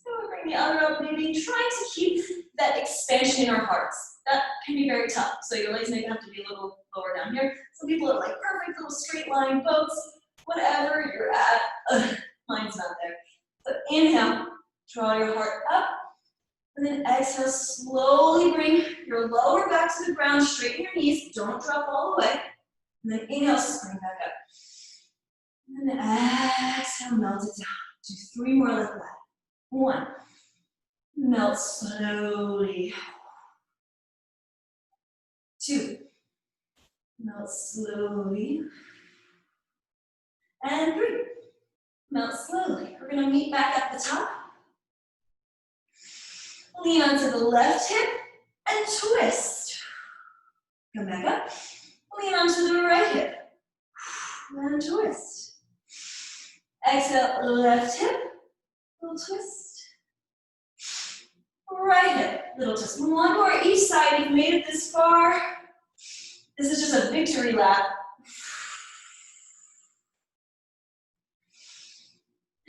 And we bring the other up, maybe trying to keep that expansion in our hearts. That can be very tough, so your legs may have to be a little lower down here. Some people are like perfect little straight line boats, whatever you're at. Mine's not there. So inhale, draw your heart up, and then exhale, slowly bring your lower back to the ground, straighten your knees, don't drop all the way. And then inhale, spring back up. And then exhale, melt it down. Do 3 more like that. 1, melt slowly. 2, melt slowly. And 3, melt slowly. We're gonna meet back at the top. Lean onto the left hip and twist. Come back up. Lean onto the right hip and twist. Exhale, left hip, little twist. Right hip, little twist. 1 more each side. You've made it this far. This is just a victory lap.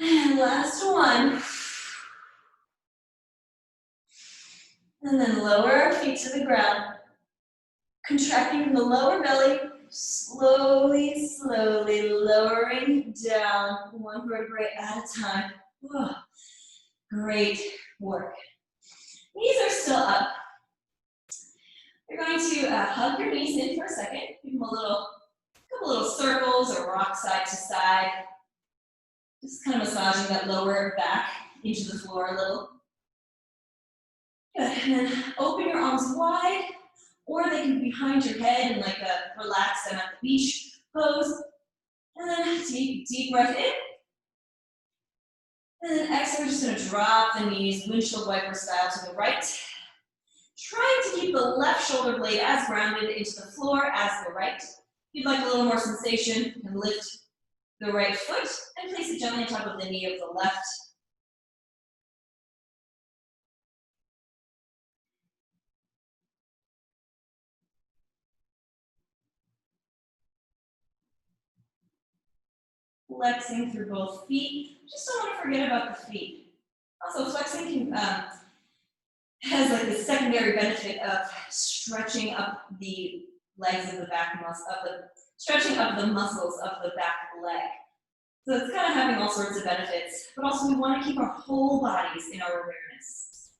And last one. And then lower our feet to the ground. Contracting from the lower belly, slowly, slowly lowering down 1 vertebrae at a time. Oh, great work. Knees are still up. You're going to hug your knees in for a second. Give them a couple little circles or rock side to side. Just kind of massaging that lower back into the floor a little. Good, and then open your arms wide, or they can be behind your head in like a relaxed I'm at the beach pose. And then deep breath in. And then exhale, we're just gonna drop the knees, windshield wiper style to the right. Trying to keep the left shoulder blade as grounded into the floor as the right. If you'd like a little more sensation, you can lift the right foot and place it gently on top of the knee of the left. Flexing through both feet. Just don't want to forget about the feet. Also, flexing has like the secondary benefit of stretching up the legs of the back muscle, stretching up the muscles of the back leg. So it's kind of having all sorts of benefits, but also we want to keep our whole bodies in our awareness.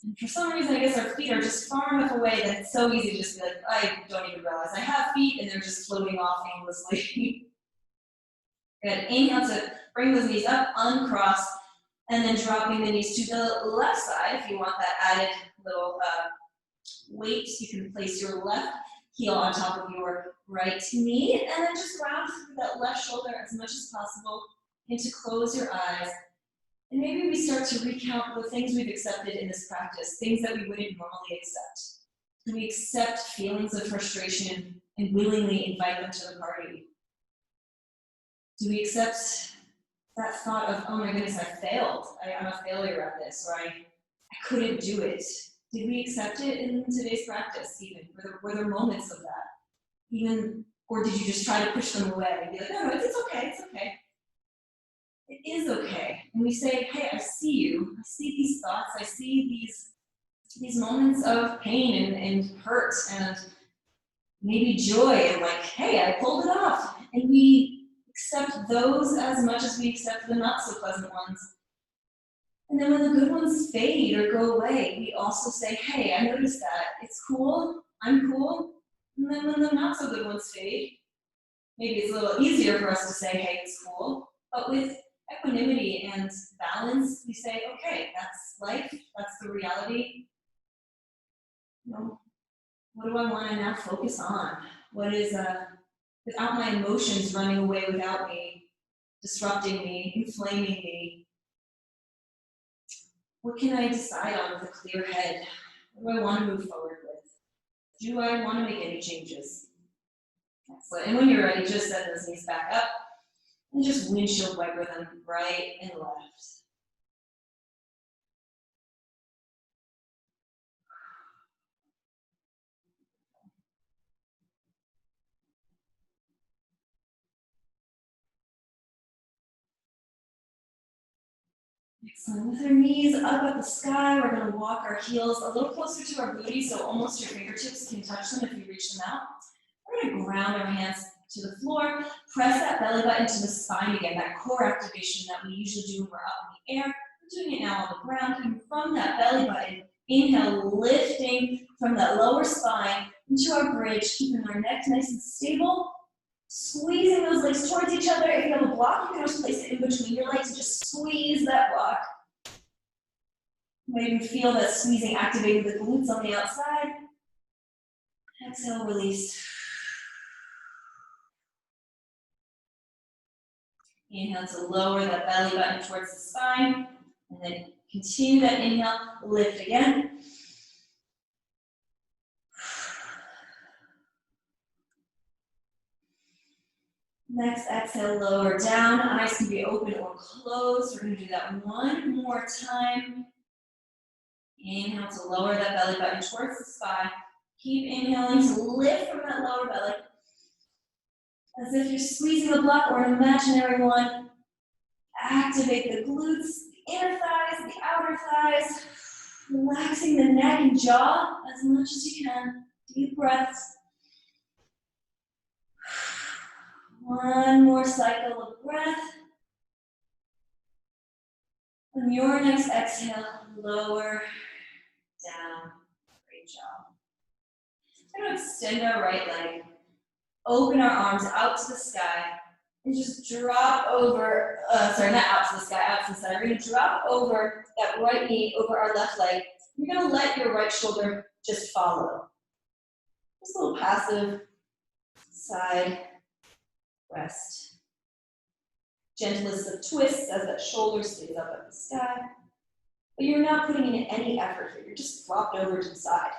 And for some reason, I guess our feet are just far enough away that it's so easy to just be like, I don't even realize I have feet, and they're just floating off aimlessly. Good. Inhale to bring those knees up, uncross, and then dropping the knees to the left side. If you want that added little weight, you can place your left heel on top of your right knee, and then just ground through that left shoulder as much as possible, and to close your eyes. And maybe we start to recount the things we've accepted in this practice, things that we wouldn't normally accept. Do we accept feelings of frustration and willingly invite them to the party? Do we accept that thought of, oh my goodness, I failed. I'm a failure at this, or I couldn't do it. Did we accept it in today's practice even? Were there moments of that? Even, or did you just try to push them away and be like, no, it's okay, it's okay. It is okay. And we say, hey, I see you. I see these thoughts. I see these moments of pain and hurt and maybe joy, and like, hey, I pulled it off. And we accept those as much as we accept the not so pleasant ones. And then when the good ones fade or go away, we also say, hey, I noticed that. It's cool. I'm cool. And then when the not so good ones fade, maybe it's a little easier for us to say, hey, it's cool. But with equanimity and balance, we say, okay, that's life. That's the reality. You know, what do I want to now focus on? What is, without my emotions running away without me, disrupting me, inflaming me? What can I decide on with a clear head? What do I want to move forward with? Do I want to make any changes? Excellent. And when you're ready, just set those knees back up and just windshield wiper them right and left. Excellent. With our knees up at the sky, we're going to walk our heels a little closer to our booty, so almost your fingertips can touch them if you reach them out. We're going to ground our hands to the floor, press that belly button to the spine again, that core activation that we usually do when we're up in the air. We're doing it now on the ground, and from that belly button, inhale, lifting from that lower spine into our bridge, keeping our neck nice and stable. Squeezing those legs towards each other. If you have a block, you can just place it in between your legs and just squeeze that block. You might even feel that squeezing activating the glutes on the outside. Exhale, release. Inhale to lower that belly button towards the spine. And then continue that inhale, lift again. Next exhale, lower down. Eyes can be open or closed. We're going to do that one more time. Inhale to lower that belly button towards the spine. Keep inhaling to lift from that lower belly. As if you're squeezing a block or an imaginary one. Activate the glutes, the inner thighs, the outer thighs. Relaxing the neck and jaw as much as you can. Deep breaths. One more cycle of breath. On your next exhale, lower down. Great job. We're going to extend our right leg, open our arms out to the sky, and just drop over, sorry, not out to the sky, out to the side. We're going to drop over that right knee over our left leg. You're going to let your right shoulder just follow. Just a little passive side rest. Gentlest of twists as that shoulder stays up at the sky. But you're not putting in any effort here. You're just flopped over to the side.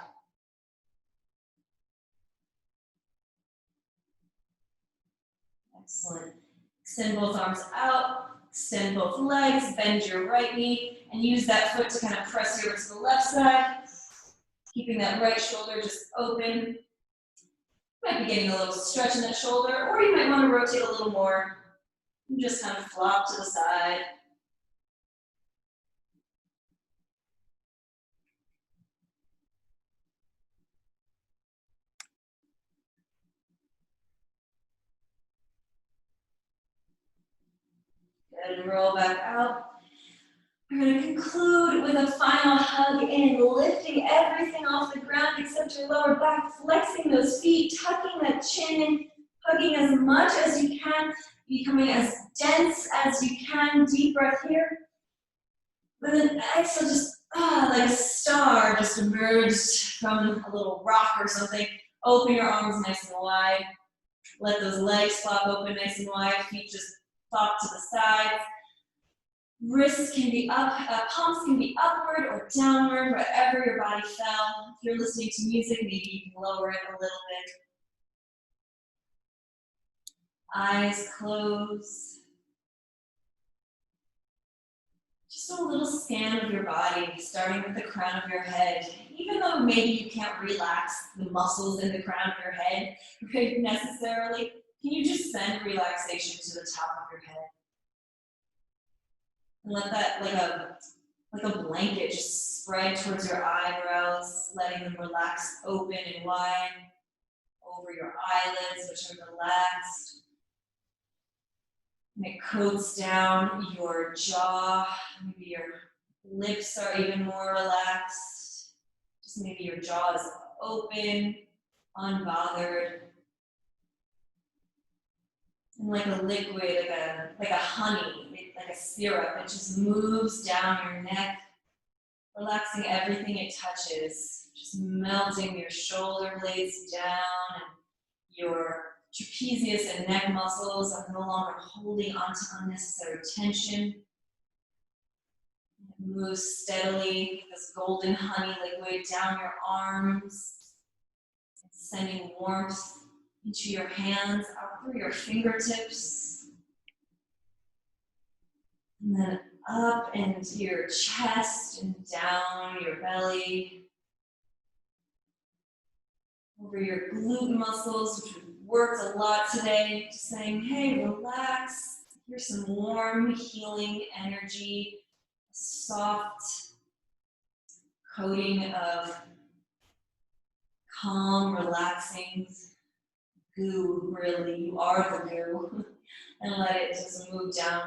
Excellent. Extend both arms out, extend both legs, bend your right knee, and use that foot to kind of press over to the left side, keeping that right shoulder just open. You might be getting a little stretch in that shoulder, or you might want to rotate a little more and just kind of flop to the side. Good, and roll back out. We're going to conclude with a final hug in, lifting everything off the ground except your lower back, flexing those feet, tucking that chin in, hugging as much as you can, becoming as dense as you can. Deep breath here. And then exhale, just like a star just emerged from a little rock or something. Open your arms nice and wide. Let those legs flop open nice and wide. Feet just flop to the sides. Wrists can be up, palms can be upward or downward, wherever your body fell. If you're listening to music, maybe you can lower it a little bit. Eyes closed. Just a little scan of your body, starting with the crown of your head. Even though maybe you can't relax the muscles in the crown of your head necessarily, can you just send relaxation to the top of your head? And let that, like a blanket, just spread towards your eyebrows, letting them relax open and wide over your eyelids, which are relaxed. And it coats down your jaw. Maybe your lips are even more relaxed. Just maybe your jaw is open, unbothered. And like a liquid, like a honey, like a syrup, it just moves down your neck, relaxing everything it touches, just melting your shoulder blades down, and your trapezius and neck muscles are no longer holding onto unnecessary tension. It moves steadily, this golden honey liquid down your arms, sending warmth into your hands, out through your fingertips. And then up into your chest and down your belly. Over your glute muscles, which we've worked a lot today. Just saying, hey, relax. Here's some warm, healing energy. A soft coating of calm, relaxing goo, really. You are the goo. And let it just move down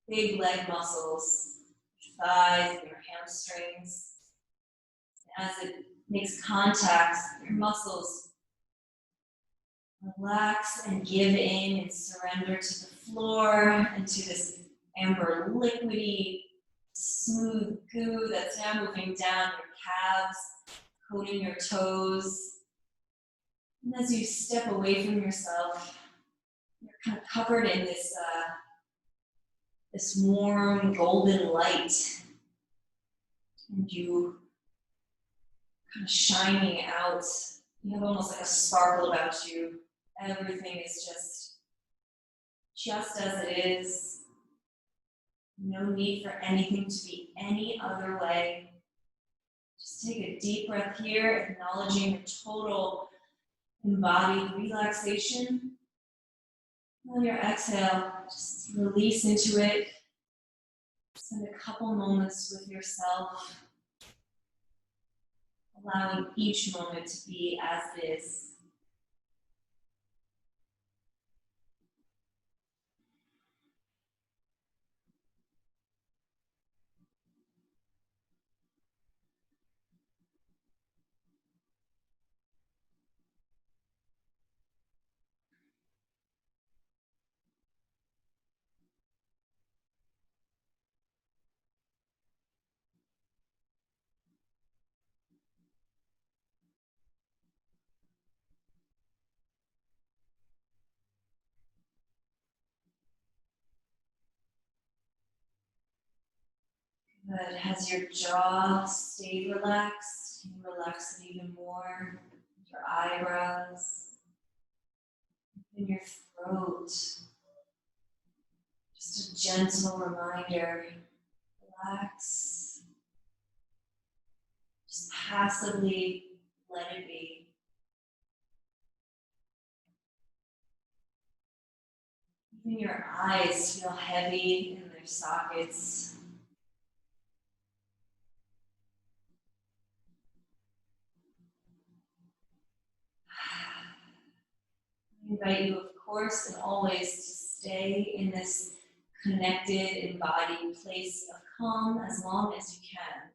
big leg muscles, your thighs, your hamstrings. As it makes contact, your muscles relax and give in and surrender to the floor and to this amber liquidy, smooth goo that's now moving down your calves, coating your toes. And as you step away from yourself, you're kind of covered in this warm golden light, and you kind of shining out. You have almost like a sparkle about you. Everything is just as it is. No need for anything to be any other way. Just take a deep breath here, acknowledging your total embodied relaxation. On your exhale, just release into it. Spend a couple moments with yourself, allowing each moment to be as it is. Good. Has your jaw stayed relaxed? Can you relax it even more? Your eyebrows, in your throat. Just a gentle reminder. Relax. Just passively let it be. Even your eyes feel heavy in their sockets. I invite you, of course, and always to stay in this connected, embodied place of calm as long as you can.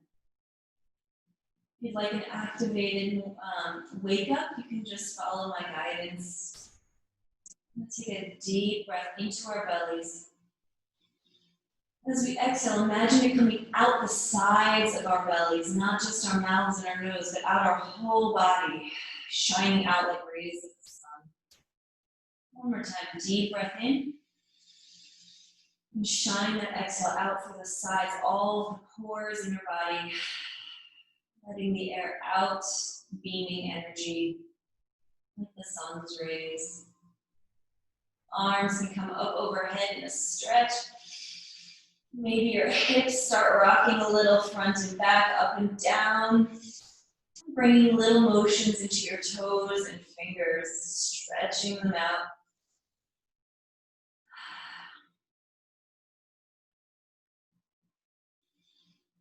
If you'd like an activated wake up, you can just follow my guidance. Let's take a deep breath into our bellies. As we exhale, imagine it coming out the sides of our bellies, not just our mouths and our nose, but out our whole body, shining out like rays of the sun. One more time, deep breath in. And shine that exhale out through the sides, all the pores in your body, letting the air out, beaming energy like the sun's rays. Arms can come up overhead in a stretch. Maybe your hips start rocking a little front and back, up and down. Bringing little motions into your toes and fingers, stretching them out.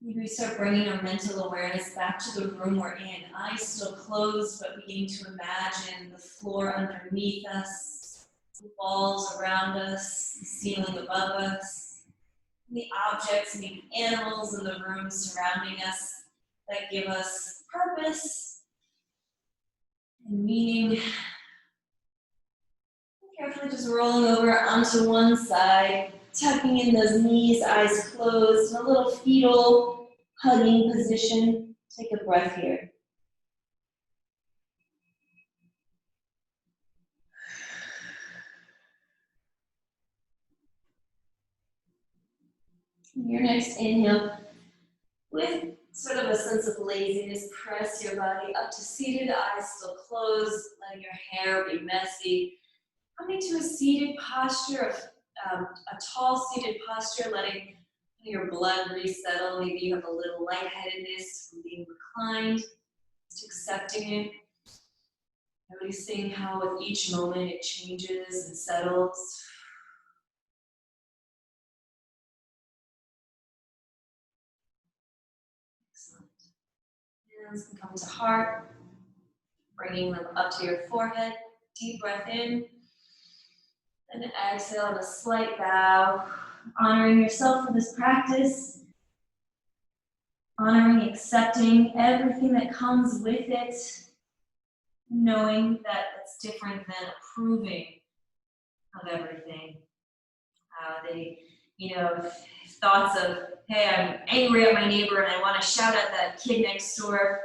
Maybe we start bringing our mental awareness back to the room we're in. Eyes still closed, but beginning to imagine the floor underneath us, the walls around us, the ceiling above us, the objects and the animals in the room surrounding us that give us purpose and meaning. Carefully just rolling over onto one side, tucking in those knees, eyes closed, in a little fetal hugging position. Take a breath here. Your next inhale, with sort of a sense of laziness, press your body up to seated, eyes still closed, letting your hair be messy. Coming to a seated posture, a tall seated posture, letting your blood resettle. Maybe you have a little lightheadedness from being reclined. Just accepting it. Noticing how with each moment it changes and settles. Excellent. Hands can come to heart, bringing them up to your forehead. Deep breath in. And exhale in a slight bow, honoring yourself for this practice, honoring, accepting everything that comes with it, knowing that it's different than approving of everything. Thoughts of, hey, I'm angry at my neighbor and I want to shout at that kid next door.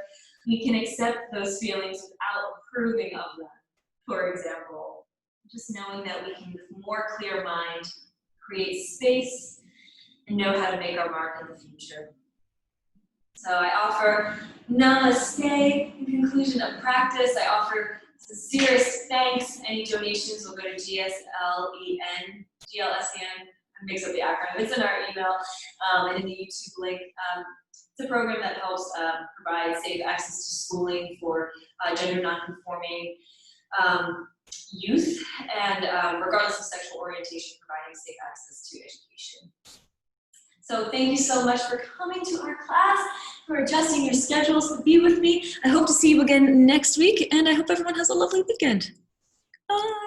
We can accept those feelings without approving of them, for example. Just knowing that we can, with more clear mind, create space and know how to make our mark in the future. So I offer namaste in conclusion of practice. I offer sincerest thanks. Any donations will go to GLSEN, mix up the acronym. It's in our email and in the YouTube link. It's a program that helps provide safe access to schooling for gender nonconforming youth, and regardless of sexual orientation, providing safe access to education. So thank you so much for coming to our class, for adjusting your schedules to be with me. I hope to see you again next week, and I hope everyone has a lovely weekend. Bye.